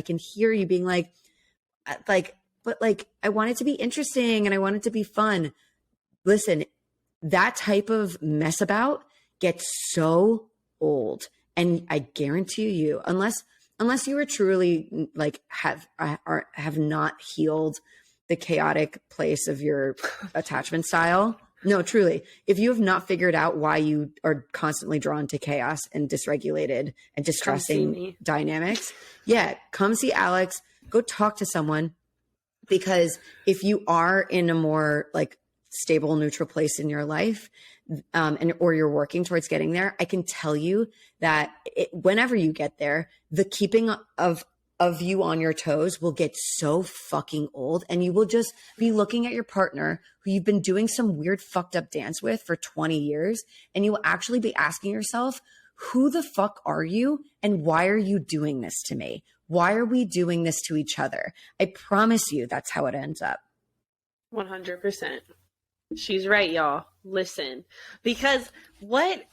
being like, but like, I want it to be interesting and I want it to be fun. Listen, that type of mess about gets so old. And I guarantee you, unless you are truly like have not healed the chaotic place of your attachment style. No, truly. If you have not figured out why you are constantly drawn to chaos and dysregulated and distressing dynamics, come see Alex, go talk to someone, because if you are in a more like stable, neutral place in your life, or you're working towards getting there, I can tell you that whenever you get there, the keeping of you on your toes will get so fucking old, and you will just be looking at your partner who you've been doing some weird fucked up dance with for 20 years. And you will actually be asking yourself, who the fuck are you? And why are you doing this to me? Why are we doing this to each other? I promise you that's how it ends up. 100%. She's right, y'all. Listen, because what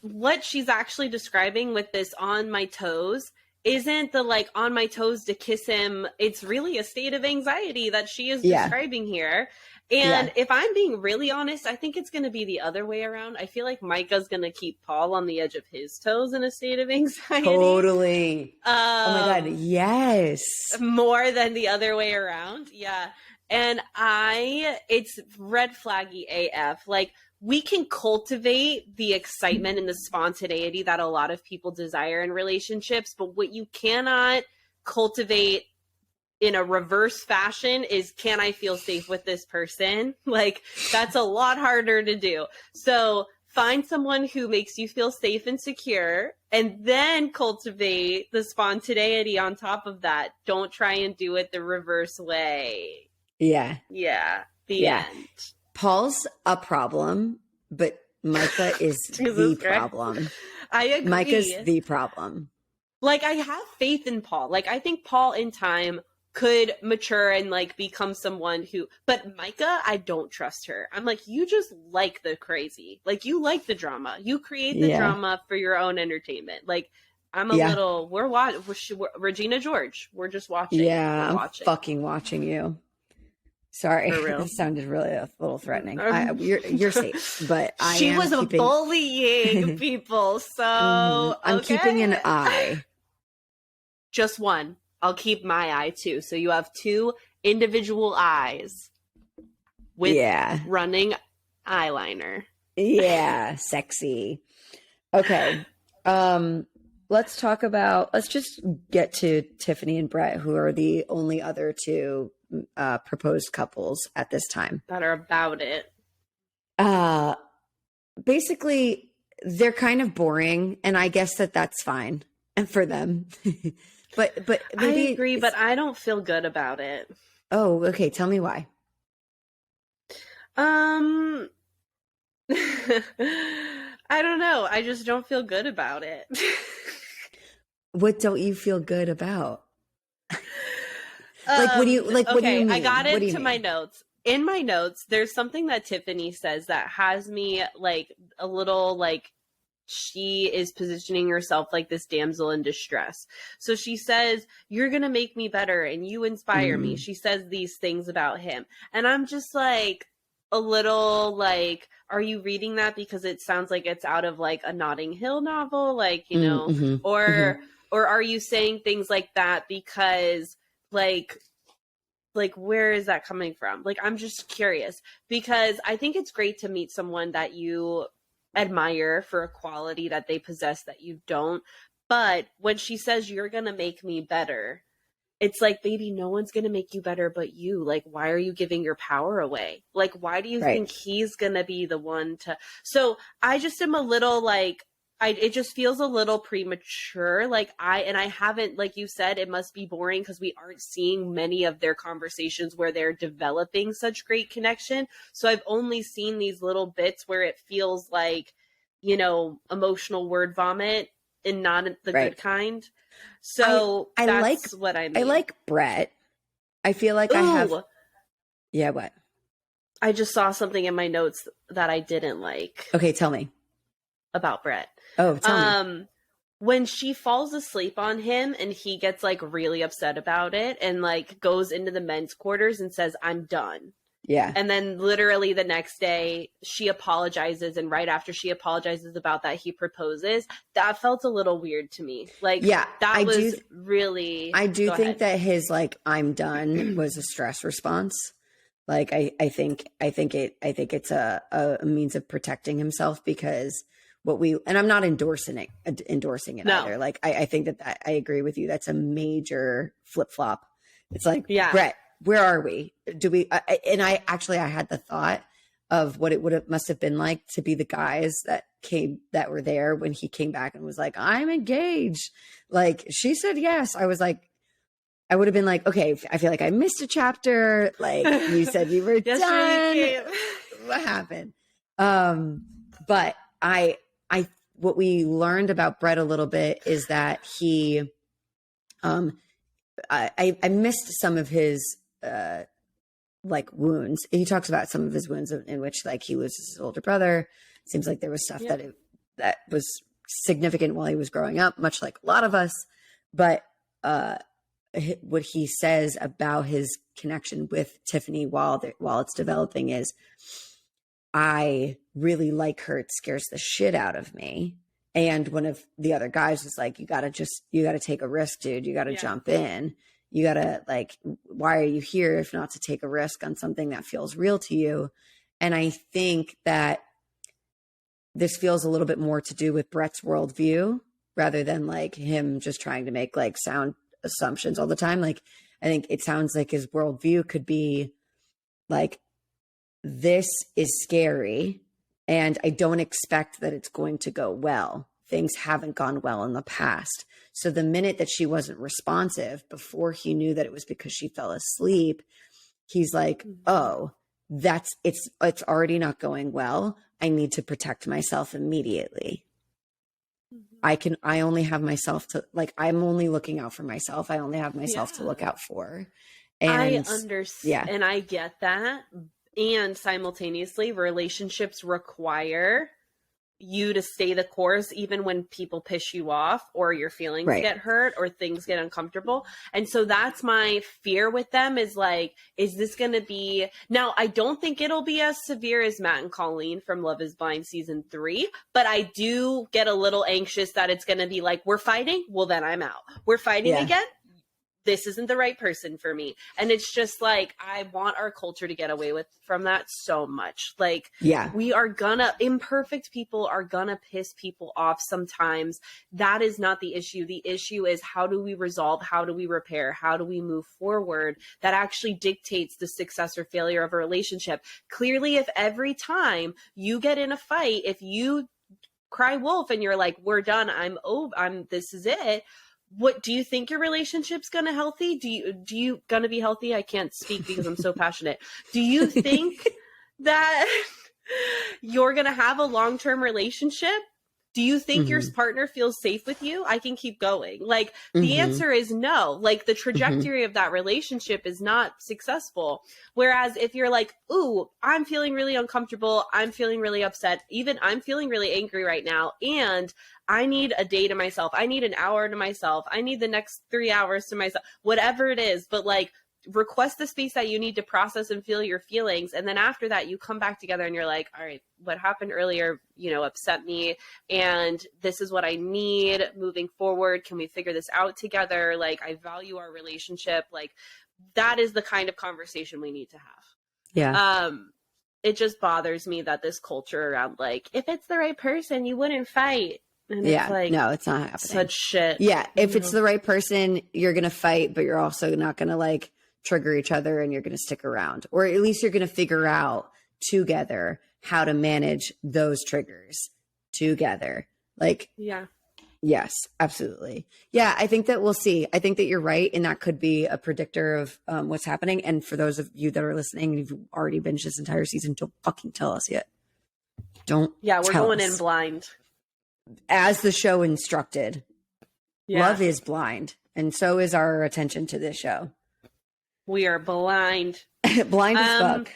she's actually describing with this on my toes isn't the like on my toes to kiss him. It's really a state of anxiety that she is describing here. And if I'm being really honest, I think it's going to be the other way around. I feel like Micah's going to keep Paul on the edge of his toes in a state of anxiety. Totally. Oh my God. Yes. More than the other way around. Yeah. And it's red flaggy AF. Like, we can cultivate the excitement and the spontaneity that a lot of people desire in relationships, but what you cannot cultivate in a reverse fashion is, can I feel safe with this person? Like, that's a lot harder to do. So find someone who makes you feel safe and secure, and then cultivate the spontaneity on top of that. Don't try and do it the reverse way. Yeah. Yeah. The end. Paul's a problem, but Micah is the problem. I agree. Micah's the problem. Like, I have faith in Paul. Like, I think Paul in time could mature and like become someone who, but Micah, I don't trust her. I'm like, you just like the crazy. Like, you like the drama. You create the drama for your own entertainment. Like, I'm a little, we're Regina George. We're just watching. Yeah, I'm fucking watching you. Sorry, this sounded really a little threatening. You're safe, but she was bullying people, so I'm keeping an eye. Just one. I'll keep my eye too. So you have two individual eyes with running eyeliner. Yeah, sexy. Okay. Let's just get to Tiffany and Brett, who are the only other two proposed couples at this time that are about it. Basically, they're kind of boring, and I guess that's fine and for them. but maybe I agree, but I don't feel good about it. Oh, okay. Tell me why. I don't know. I just don't feel good about it. What don't you feel good about? What do you like? Okay, what do you mean? I got into my notes. In my notes, there's something that Tiffany says that has me like a little like, she is positioning herself like this damsel in distress. So she says, you're going to make me better and you inspire me. She says these things about him. And I'm just like a little like, are you reading that because it sounds like it's out of like a Notting Hill novel? Like, you know, or are you saying things like that because like where is that coming from? Like, I'm just curious, because I think it's great to meet someone that you admire for a quality that they possess that you don't. But when she says, you're gonna make me better, it's like, baby, no one's gonna make you better but you. Like, why are you giving your power away? Like, why do you think he's gonna be the one to? So I just am a little like, it just feels a little premature. Like, I haven't, like you said, it must be boring because we aren't seeing many of their conversations where they're developing such great connection. So I've only seen these little bits where it feels like, you know, emotional word vomit and not the good kind. So I that's like what I mean. I like Brett. I feel like I have. Yeah, what? I just saw something in my notes that I didn't like. Okay, tell me. About Brett. Oh, tell me. When she falls asleep on him and he gets like really upset about it and like goes into the men's quarters and says, I'm done. Yeah. And then literally the next day she apologizes. And right after she apologizes about that, he proposes. That felt a little weird to me. Like, that was really. I do think that his like, I'm done was a stress response. Like, I think it's a means of protecting himself, because and I'm not endorsing it either. Like, I think that I agree with you. That's a major flip flop. It's like, Brett, where are we? Do we? And I had the thought of what it must have been like to be the guys that were there when he came back and was like, I'm engaged. Like, she said yes. I was like, I would have been like, okay, I feel like I missed a chapter. Like, you said you were done. What happened? But what we learned about Brett a little bit is that he, I missed some of his, like, wounds. He talks about some of his wounds in which, like, he was his older brother. Seems like there was stuff that was significant while he was growing up, much like a lot of us. But, what he says about his connection with Tiffany while it's developing is, I really like her. It scares the shit out of me. And one of the other guys was like, you got to take a risk, dude. You got to jump in. You gotta like, why are you here if not to take a risk on something that feels real to you? And I think that this feels a little bit more to do with Brett's worldview rather than like him just trying to make like sound assumptions all the time. Like, I think it sounds like his worldview could be like, this is scary and I don't expect that it's going to go well. Things haven't gone well in the past. So the minute that she wasn't responsive before he knew that it was because she fell asleep, he's like, oh, it's already not going well. I need to protect myself immediately. I only have myself to like, I'm only looking out for myself. I only have myself to look out for. And I understand. And I get that. And simultaneously, relationships require you to stay the course even when people piss you off or your feelings get hurt or things get uncomfortable. And so that's my fear with them is like, is this going to be, now I don't think it'll be as severe as Matt and Colleen from Love is Blind season 3, but I do get a little anxious that it's going to be like, we're fighting. Well, then I'm out. We're fighting again. This isn't the right person for me. And it's just like, I want our culture to get away from that so much. Like, imperfect people are gonna piss people off sometimes. That is not the issue. The issue is, how do we resolve? How do we repair? How do we move forward? That actually dictates the success or failure of a relationship. Clearly, if every time you get in a fight, if you cry wolf and you're like, we're done, this is it. What do you think your relationship's gonna healthy? Do you gonna be healthy? I can't speak because I'm so passionate. Do you think that you're gonna have a long-term relationship? Do you think your partner feels safe with you? I can keep going. Like, the answer is no. Like, the trajectory of that relationship is not successful. Whereas if you're like, ooh, I'm feeling really uncomfortable, I'm feeling really upset, even I'm feeling really angry right now, and I need a day to myself, I need an hour to myself, I need the next 3 hours to myself, whatever it is, but like, request the space that you need to process and feel your feelings. And then after that, you come back together and you're like, all right, what happened earlier, upset me. And this is what I need moving forward. Can we figure this out together? Like, I value our relationship. Like, that is the kind of conversation we need to have. Yeah. It just bothers me that this culture around, like, if it's the right person, you wouldn't fight. And it's like, no, it's not happening. Such shit. Yeah. If it's the right person, you're going to fight, but you're also not going to like trigger each other and you're going to stick around, or at least you're going to figure out together how to manage those triggers together. Like, yes, absolutely. Yeah. I think that we'll see. I think that you're right. And that could be a predictor of what's happening. And for those of you that are listening, if you've already binged this entire season, don't fucking tell us yet. Don't. Yeah. We're going in blind. As the show instructed. Love is blind. And so is our attention to this show. We are blind. Blind as fuck.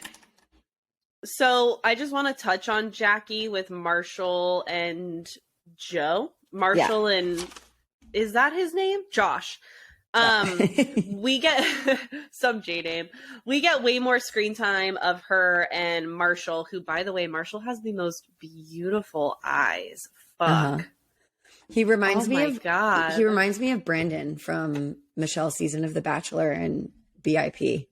So I just want to touch on Jackie with Marshall and Joe. Marshall and, is that his name? Josh. We get some J name. We get way more screen time of her and Marshall, who, by the way, Marshall has the most beautiful eyes. Fuck. He reminds me of God. He reminds me of Brandon from Michelle's season of The Bachelor and BIP.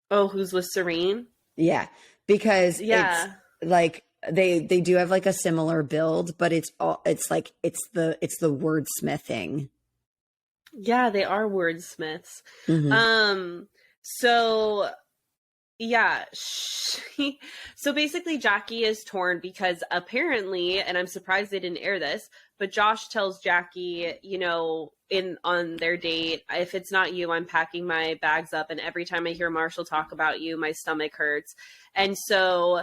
Oh, who's with Serene? Yeah, because it's like they do have like a similar build, but it's the wordsmithing. Yeah, they are wordsmiths. So yeah, so basically Jackie is torn because apparently, and I'm surprised they didn't air this, but Josh tells Jackie, on their date, if it's not you, I'm packing my bags up. And every time I hear Marshall talk about you, my stomach hurts. And so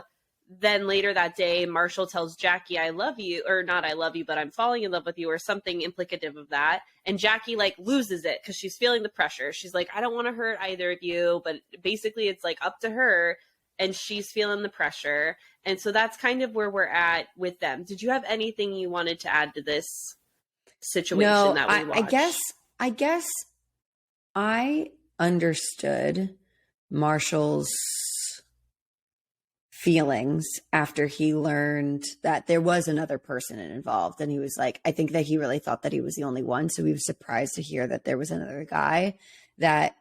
then later that day, Marshall tells Jackie, I love you, or not I love you, but I'm falling in love with you, or something implicative of that. And Jackie like loses it because she's feeling the pressure. She's like, I don't want to hurt either of you, but basically it's like up to her, and she's feeling the pressure. And so that's kind of where we're at with them. Did you have anything you wanted to add to this situation that we watched? I guess I understood Marshall's feelings after he learned that there was another person involved. And he was like, I think that he really thought that he was the only one. So he was surprised to hear that there was another guy. that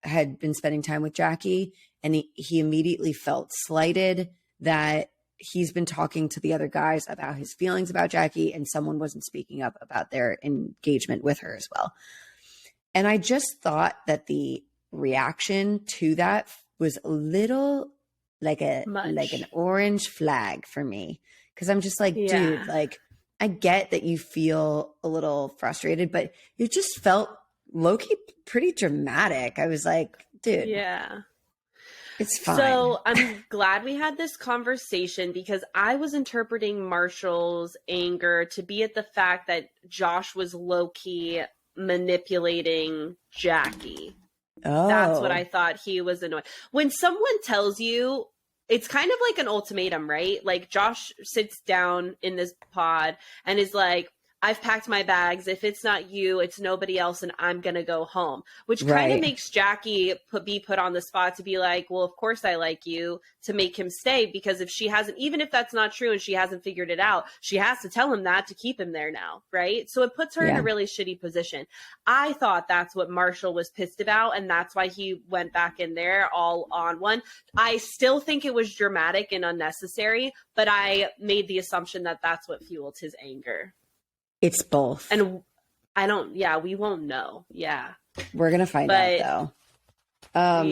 had been spending time with Jackie, and he immediately felt slighted that he's been talking to the other guys about his feelings about Jackie, and someone wasn't speaking up about their engagement with her as well. And I just thought that the reaction to that was a little like an orange flag for me, because I'm just like, dude, like, I get that you feel a little frustrated, but it just felt low-key pretty dramatic. I was like, dude, it's fine. So I'm glad we had this conversation, because I was interpreting Marshall's anger to be at the fact that Josh was low-key manipulating Jackie. Oh. That's what I thought he was annoyed. When someone tells you, it's kind of like an ultimatum, right? Like, Josh sits down in this pod and is like, I've packed my bags. If it's not you, it's nobody else, and I'm going to go home. Which kind of makes Jackie be put on the spot to be like, well, of course I like you, to make him stay, because if she hasn't, even if that's not true and she hasn't figured it out, she has to tell him that to keep him there now, right? So it puts her in a really shitty position. I thought that's what Marshall was pissed about, and that's why he went back in there all on one. I still think it was dramatic and unnecessary, but I made the assumption that that's what fueled his anger. It's both. And we won't know. Yeah. We're going to find out, though. I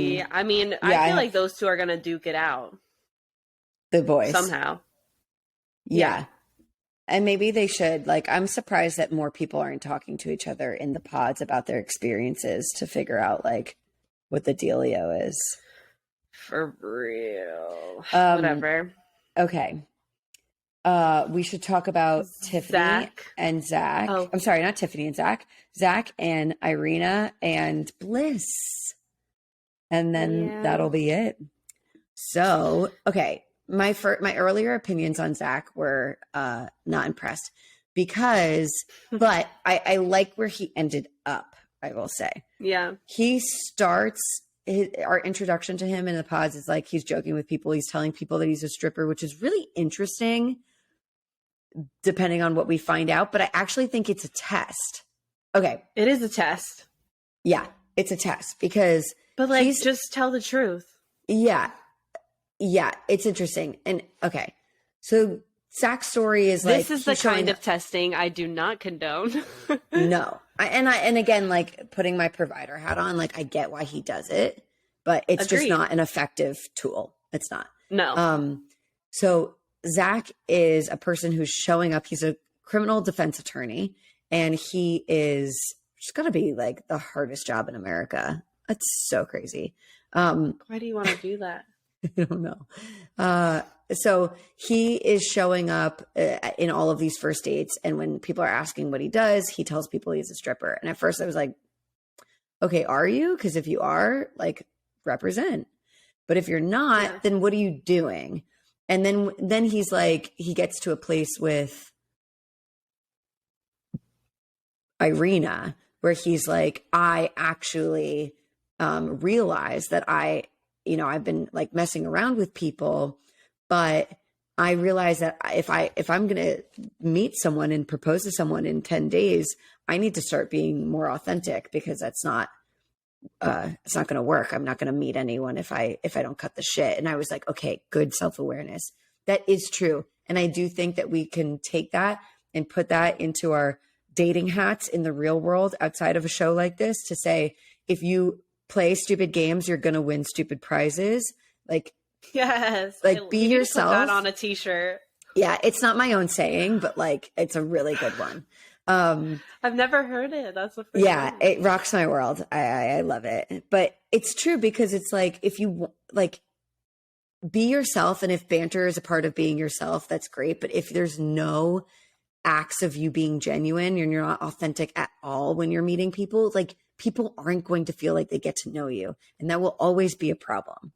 mean, I feel like those two are going to duke it out. The boys. Somehow. Yeah. And maybe they should. Like, I'm surprised that more people aren't talking to each other in the pods about their experiences to figure out, like, what the dealio is. For real. Whatever. Okay. We should talk about Tiffany and Zach. Oh. I'm sorry, not Tiffany and Zach. Zach and Irina and Bliss. And then that'll be it. So, okay. My earlier opinions on Zach were not impressed but I like where he ended up, I will say. Yeah. He starts our introduction to him in the pods is like he's joking with people. He's telling people that he's a stripper, which is really interesting depending on what we find out. But I actually think it's a test. Okay. It is a test. Yeah, it's a test because... But like, just tell the truth. Yeah. Yeah, it's interesting. And okay. So Zach's story is like... This is the kind of testing I do not condone. No. And again, like putting my provider hat on, like I get why he does it, but it's just not an effective tool. It's not. No. So Zach is a person who's showing up. He's a criminal defense attorney, and he is just going to be like the hardest job in America. That's so crazy. Why do you want to do that? I don't know. So he is showing up in all of these first dates. And when people are asking what he does, he tells people he's a stripper. And at first I was like, okay, are you? Because if you are, like, represent. But if you're not, then what are you doing? And then he's like, he gets to a place with Irina where he's like, I actually realize that I've been like messing around with people, but I realize that if I'm going to meet someone and propose to someone in 10 days, I need to start being more authentic, because it's not going to work. I'm not going to meet anyone if I don't cut the shit. And I was like, okay, good self-awareness. That is true. And I do think that we can take that and put that into our dating hats in the real world outside of a show like this to say, if you play stupid games, you're going to win stupid prizes. Like, yes, like be yourself. Put that on a t-shirt. Yeah, it's not my own saying, but like it's a really good one. I've never heard it. That's the first time. It rocks my world. I love it. But it's true, because it's like, if you like be yourself, and if banter is a part of being yourself, that's great. But if there's no acts of you being genuine and you're not authentic at all when you're meeting people, like people aren't going to feel like they get to know you. And that will always be a problem.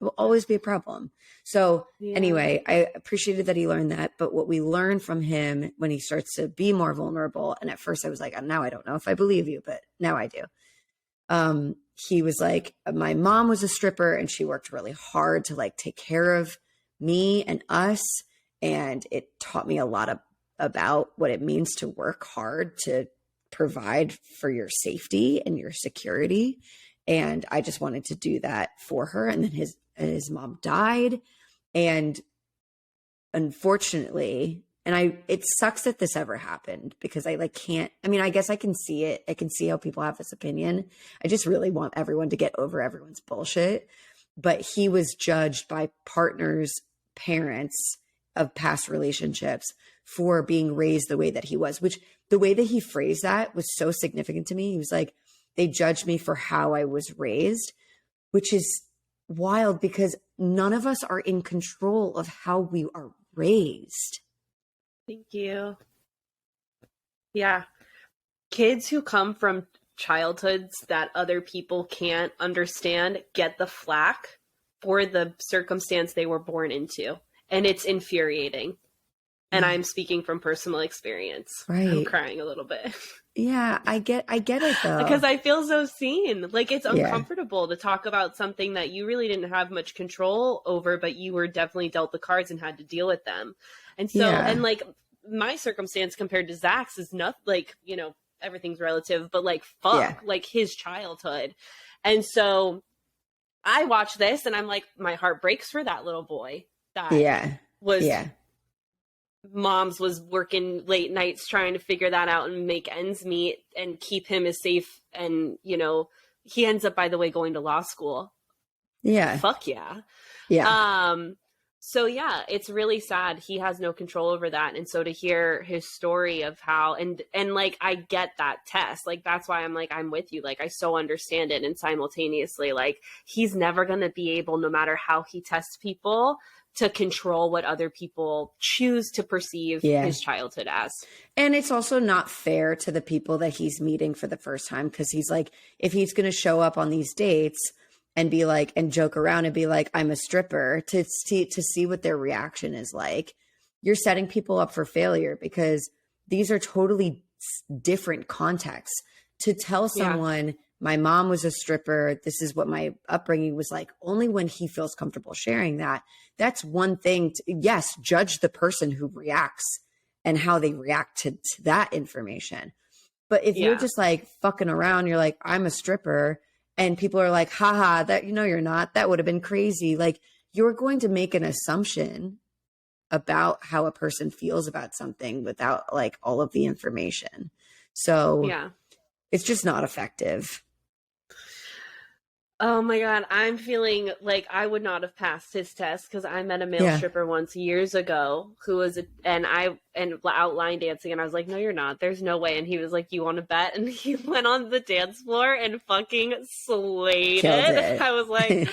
It will always be a problem. So anyway, I appreciated that he learned that. But what we learned from him when he starts to be more vulnerable, and at first I was like, now I don't know if I believe you, but now I do. He was like, my mom was a stripper and she worked really hard to like take care of me and us. And it taught me a lot about what it means to work hard to provide for your safety and your security. And I just wanted to do that for her. And then his mom died. And unfortunately, it sucks that this ever happened because I can't, I mean, I guess I can see it. I can see how people have this opinion. I just really want everyone to get over everyone's bullshit. But he was judged by partners' parents of past relationships for being raised the way that he was, which the way that he phrased that was so significant to me. He was like, they judged me for how I was raised, which is wild because none of us are in control of how we are raised. Thank you. Yeah. Kids who come from childhoods that other people can't understand get the flack for the circumstance they were born into. And it's infuriating. And I'm speaking from personal experience. Right. I'm crying a little bit. Yeah, I get it though. Because I feel so seen. Like it's uncomfortable to talk about something that you really didn't have much control over, but you were definitely dealt the cards and had to deal with them. And so, and like my circumstance compared to Zach's is not like, you know, everything's relative, but like, fuck, like his childhood. And so I watch this and I'm like, my heart breaks for that little boy that was mom's was working late nights trying to figure that out and make ends meet and keep him as safe. And, you know, he ends up, by the way, going to law school. Yeah. Fuck yeah. Yeah. So yeah, it's really sad. He has no control over that. And so to hear his story of how, and like, I get that test. Like, that's why I'm like, I'm with you. Like, I so understand it. And simultaneously, like, he's never going to be able, no matter how he tests people, to control what other people choose to perceive his childhood as. And it's also not fair to the people that he's meeting for the first time. Cause he's like, if he's going to show up on these dates and be like, and joke around and be like, I'm a stripper, to see what their reaction is like, you're setting people up for failure because these are totally different contexts. To tell someone, my mom was a stripper, this is what my upbringing was like, only when he feels comfortable sharing that. That's one thing. Yes, judge the person who reacts and how they react to that information. But if you're just like fucking around, you're like, I'm a stripper, and people are like, haha, that, you know, you're not, that would have been crazy. Like, you're going to make an assumption about how a person feels about something without like all of the information. So it's just not effective. Oh my God. I'm feeling like I would not have passed his test because I met a male stripper once years ago who was outline dancing. And I was like, no, you're not. There's no way. And he was like, you want to bet? And he went on the dance floor and fucking slayed it. I was like,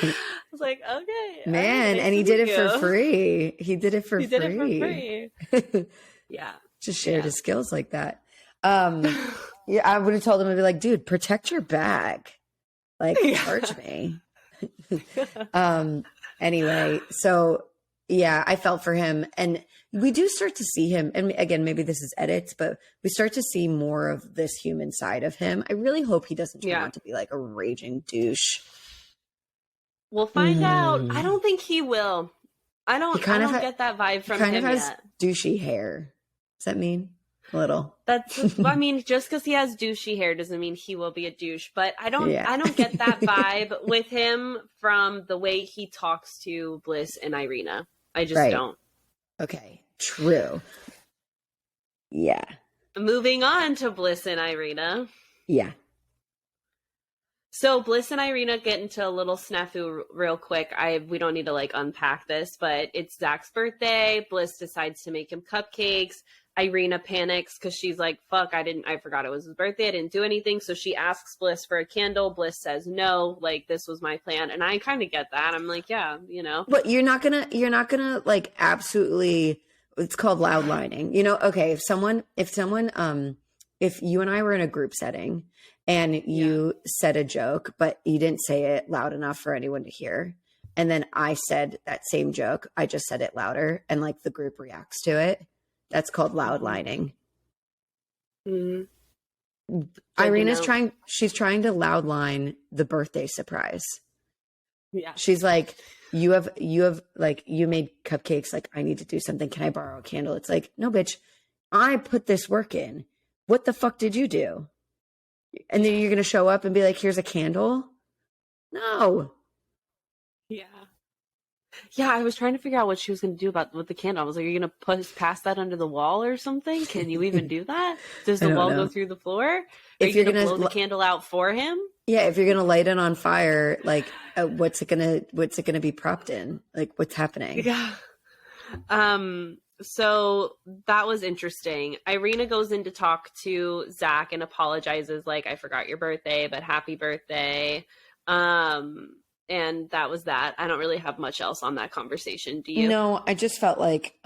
okay. Man. Nice And he did it for free. He did it for free. Did it for free. Yeah. Just shared his skills like that. I would have told him, I'd be like, dude, protect your bag. Like, charge me. Anyway, so I felt for him. And we do start to see him. And again, maybe this is edits, but we start to see more of this human side of him. I really hope he doesn't turn out to be like a raging douche. We'll find out. I don't think he will. I don't get that vibe from him yet. He kind of has douchey hair. Does that mean? A little. That's, I mean, just because he has douchey hair doesn't mean he will be a douche. But I don't get that vibe with him from the way he talks to Bliss and Irina. I just don't. Okay, true. Yeah. Moving on to Bliss and Irina. Yeah. So Bliss and Irina get into a little snafu real quick. We don't need to like unpack this, but it's Zach's birthday. Bliss decides to make him cupcakes. Irina panics because she's like, fuck, I forgot it was his birthday. I didn't do anything. So she asks Bliss for a candle. Bliss says no, like this was my plan. And I kind of get that. I'm like, yeah, you know. But you're not gonna like absolutely, it's called loud lining. You know, okay, if you and I were in a group setting and you said a joke, but you didn't say it loud enough for anyone to hear, and then I said that same joke, I just said it louder and like the group reacts to it. That's called loud lining. Mm-hmm. Irina's she's trying to loud line the birthday surprise. Yeah. She's like, you have like, you made cupcakes. Like, I need to do something. Can I borrow a candle? It's like, no, bitch, I put this work in. What the fuck did you do? And then you're going to show up and be like, here's a candle? No. Yeah. Yeah, I was trying to figure out what she was going to do with the candle. I was like, are you going to pass that under the wall or something? Can you even do that? Does the wall go through the floor? Are you going to blow the candle out for him? Yeah, if you're going to light it on fire, like what's it going to be propped in? Like what's happening? Yeah. So that was interesting. Irina goes in to talk to Zach and apologizes, like, I forgot your birthday, but happy birthday. And that was that. I don't really have much else on that conversation. Do you? No, I just felt like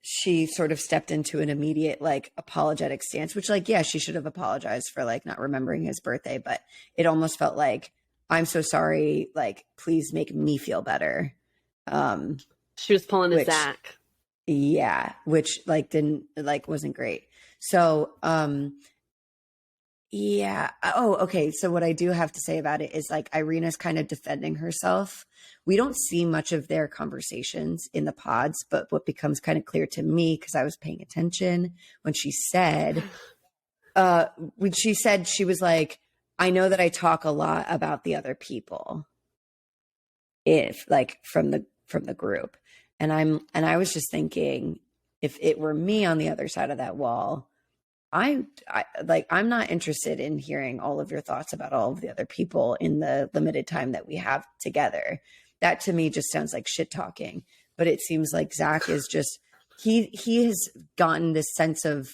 she sort of stepped into an immediate like apologetic stance, which like, yeah, she should have apologized for like not remembering his birthday, but it almost felt like, I'm so sorry, like, please make me feel better. She was pulling a Zach. Yeah, which like wasn't great. So yeah. Oh, okay. So what I do have to say about it is like Irina's kind of defending herself. We don't see much of their conversations in the pods, but what becomes kind of clear to me, because I was paying attention when she said, she was like, I know that I talk a lot about the other people, if like from the group. And I was just thinking, if it were me on the other side of that wall, I'm not interested in hearing all of your thoughts about all of the other people in the limited time that we have together. That to me just sounds like shit talking. But it seems like Zach is just, he has gotten this sense of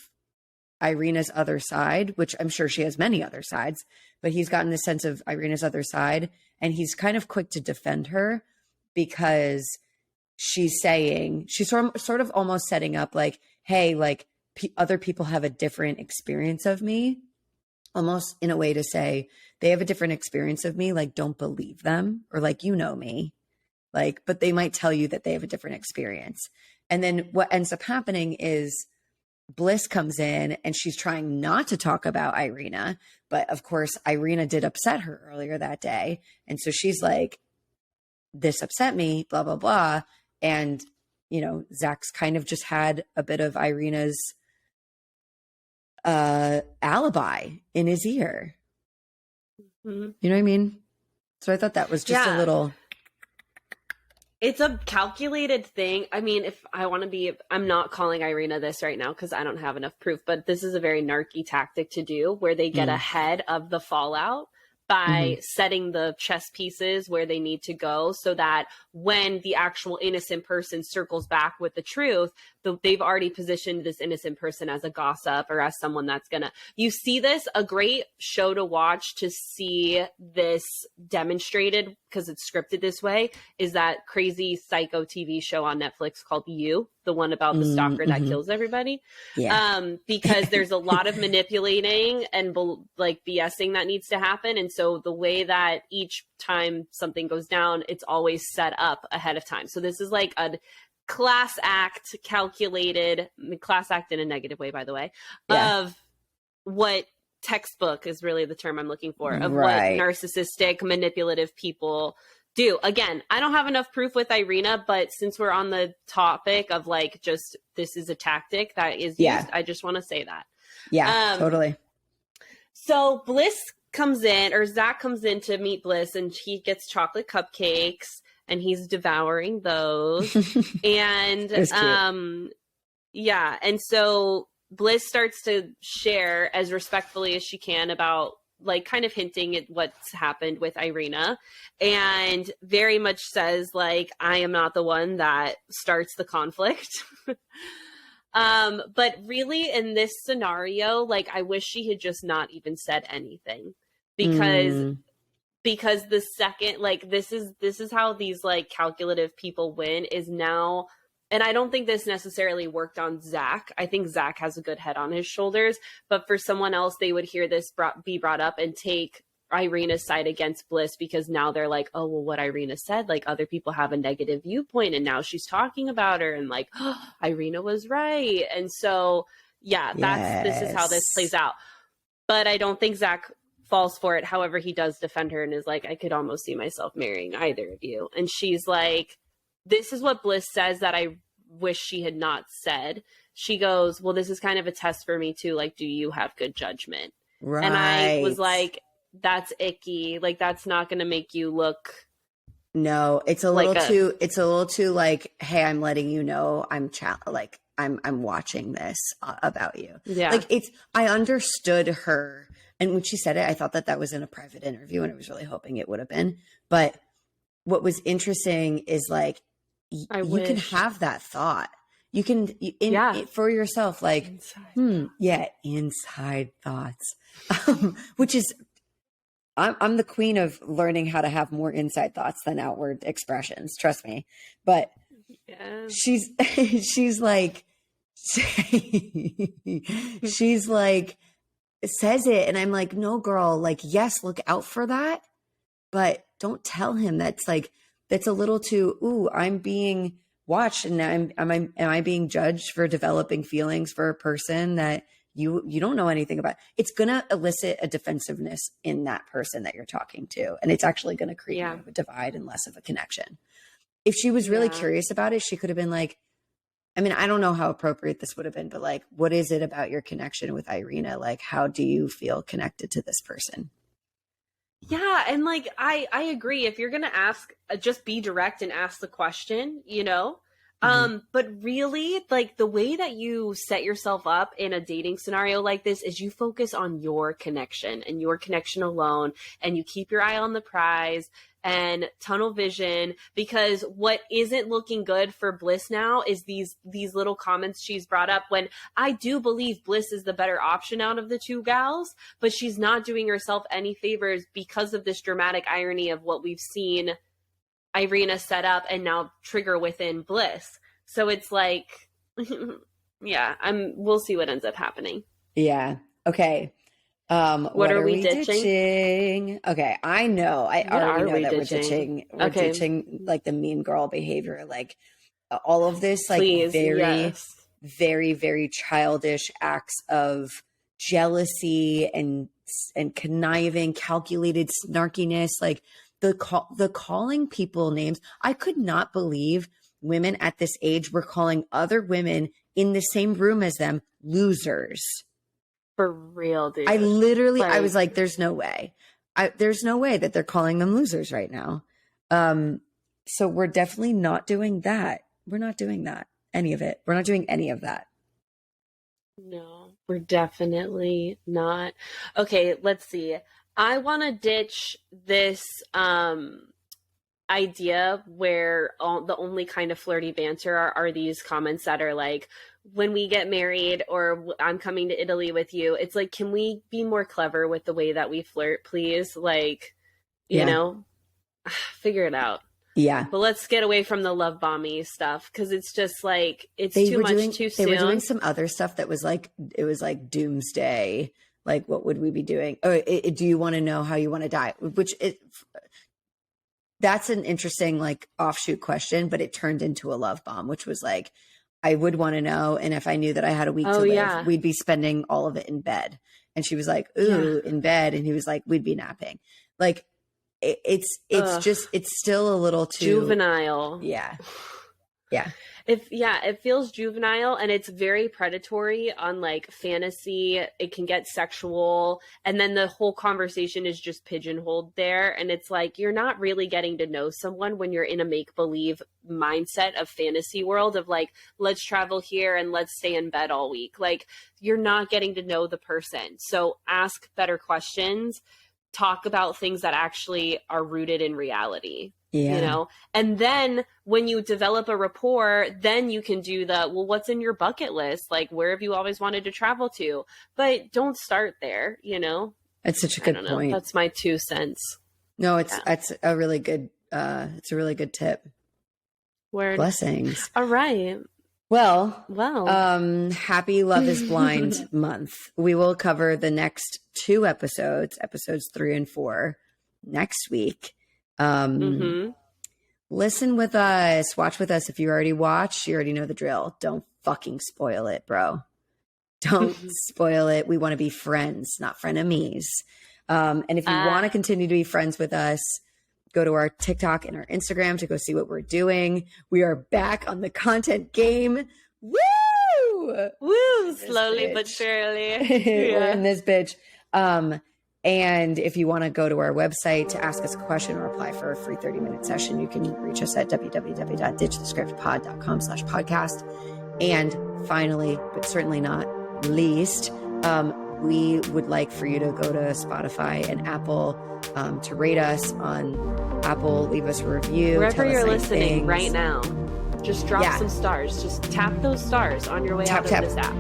Irina's other side, which I'm sure she has many other sides, but he's gotten this sense of Irina's other side. And he's kind of quick to defend her because she's sort of almost setting up like, hey, like, other people have a different experience of me, almost in a way to say they have a different experience of me. Like, don't believe them, or like, you know me, like, but they might tell you that they have a different experience. And then what ends up happening is Bliss comes in and she's trying not to talk about Irina. But of course, Irina did upset her earlier that day. And so she's like, this upset me, blah, blah, blah. And, you know, Zach's kind of just had a bit of Irina's alibi in his ear. Mm-hmm. You know what I mean? So I thought that was just a little. It's a calculated thing. I mean, if I want to be, I'm not calling Irina this right now because I don't have enough proof, but this is a very narky tactic to do where they get ahead of the fallout by setting the chess pieces where they need to go, so that when the actual innocent person circles back with the truth, they've already positioned this innocent person as a gossip or as someone that's gonna, you see this, a great show to watch to see this demonstrated because it's scripted this way, is that crazy psycho TV show on Netflix called You, the one about the stalker that kills everybody. Yeah. Because there's a lot of manipulating and like BSing that needs to happen. And so the way that each time something goes down, it's always set up ahead of time. So this is like a class act in a negative way, by the way, of what textbook is really the term I'm looking for, of what narcissistic, manipulative people do. Again, I don't have enough proof with Irina, but since we're on the topic of like, just this is a tactic that is used, I just want to say that. Yeah, totally. So Bliss comes in, or Zach comes in to meet Bliss, and he gets chocolate cupcakes and he's devouring those. And and so Bliss starts to share as respectfully as she can about, like, kind of hinting at what's happened with Irina, and very much says, like, I am not the one that starts the conflict. But really in this scenario, like, I wish she had just not even said anything, because the second, like, this is how these like calculative people win, is now. And I don't think this necessarily worked on Zach. I think Zach has a good head on his shoulders, but for someone else, they would hear this be brought up and take Irina's side against Bliss, because now they're like, oh, well, what Irina said, like, other people have a negative viewpoint and now she's talking about her, and like, oh, Irina was right. And so, this is how this plays out. But I don't think Zach falls for it. However, he does defend her and is like, I could almost see myself marrying either of you. And she's like, this is what Bliss says that I wish she had not said. She goes, well, this is kind of a test for me too. Like, do you have good judgment? Right. And I was like, that's icky. Like, that's not going to make you look. No, it's a little too like, hey, I'm letting you know I'm watching this about you. Yeah. Like I understood her. And when she said it, I thought that was in a private interview and I was really hoping it would have been. But what was interesting is like, you can have that thought. You can, for yourself, like, inside thoughts, which is, I'm the queen of learning how to have more inside thoughts than outward expressions. Trust me. But she's like, she's like, says it. And I'm like, no, girl, like, yes, look out for that. But don't tell him that's a little too, ooh, I'm being watched. And am I being judged for developing feelings for a person that you don't know anything about? It's going to elicit a defensiveness in that person that you're talking to. And it's actually going to create more of a divide and less of a connection. If she was really curious about it, she could have been like, I mean, I don't know how appropriate this would have been, but like, what is it about your connection with Irina? Like, how do you feel connected to this person? Yeah. And like, I agree. If you're going to ask, just be direct and ask the question, you know? But really, like, the way that you set yourself up in a dating scenario like this is you focus on your connection and your connection alone, and you keep your eye on the prize and tunnel vision, because what isn't looking good for Bliss now is these little comments she's brought up, when I do believe Bliss is the better option out of the two gals, but she's not doing herself any favors because of this dramatic irony of what we've seen Irina set up and now trigger within Bliss. So it's like, we'll see what ends up happening. Yeah. Okay. What are we ditching? Okay. I know. I already know that we're ditching. We're ditching like the mean girl behavior, like all of this, like very, very childish acts of jealousy and conniving, calculated snarkiness, like the calling people names. I could not believe women at this age were calling other women in the same room as them losers. For real, dude. I literally, I was like, there's no way. There's no way that they're calling them losers right now. So we're definitely not doing that. We're not doing that. Any of it. We're not doing any of that. No, we're definitely not. Okay, let's see. I want to ditch this idea where the only kind of flirty banter are these comments that are like, when we get married, or I'm coming to Italy with you. It's like, can we be more clever with the way that we flirt, please? Like, you know, figure it out. Yeah. But let's get away from the love bombing stuff, because it's just like, it's too much too soon. They were doing some other stuff that was like, it was like doomsday. Like, what would we be doing? Or do you want to know how you want to die? That's an interesting like offshoot question, but it turned into a love bomb, which was like, I would want to know. And if I knew that I had a week to live, we'd be spending all of it in bed. And she was like, ooh, in bed. And he was like, we'd be napping. Like, it's still a little too juvenile. Yeah. It feels juvenile, and it's very predatory on like fantasy. It can get sexual, and then the whole conversation is just pigeonholed there. And it's like, you're not really getting to know someone when you're in a make-believe mindset of fantasy world of like, let's travel here and let's stay in bed all week. Like, you're not getting to know the person. So ask better questions. Talk about things that actually are rooted in reality. You know, and then when you develop a rapport, then you can do what's in your bucket list? Like, where have you always wanted to travel to? But don't start there, you know? It's such a good point. That's my 2 cents. No, it's a really good, tip. Word. Blessings. All right. Well, happy Love is Blind month. We will cover the next 2 episodes 3 and 4 next week. Listen with us, watch with us. If you already watched, you already know the drill. Don't fucking spoil it, bro. Don't spoil it. We want to be friends, not frenemies. And if you want to continue to be friends with us, go to our TikTok and our Instagram to go see what we're doing. We are back on the content game. Woo! Woo! Slowly but surely. We're in this bitch. And if you want to go to our website to ask us a question or apply for a free 30-minute session, you can reach us at www.ditchthescriptpod.com/podcast. And finally, but certainly not least, we would like for you to go to Spotify and Apple to rate us on Apple, leave us a review. Wherever you're listening right now, just drop some stars. Just tap those stars on your way out of this app.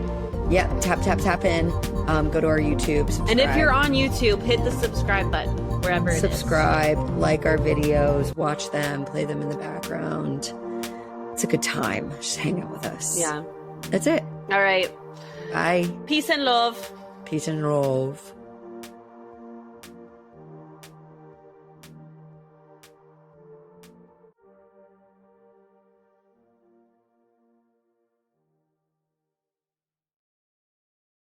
Yep, tap in. Go to our YouTube. Subscribe. And if you're on YouTube, hit the subscribe button wherever it is. Subscribe, like our videos, watch them, play them in the background. It's a good time. Just hang out with us. Yeah. That's it. All right. Bye. Peace and love. Peace and love.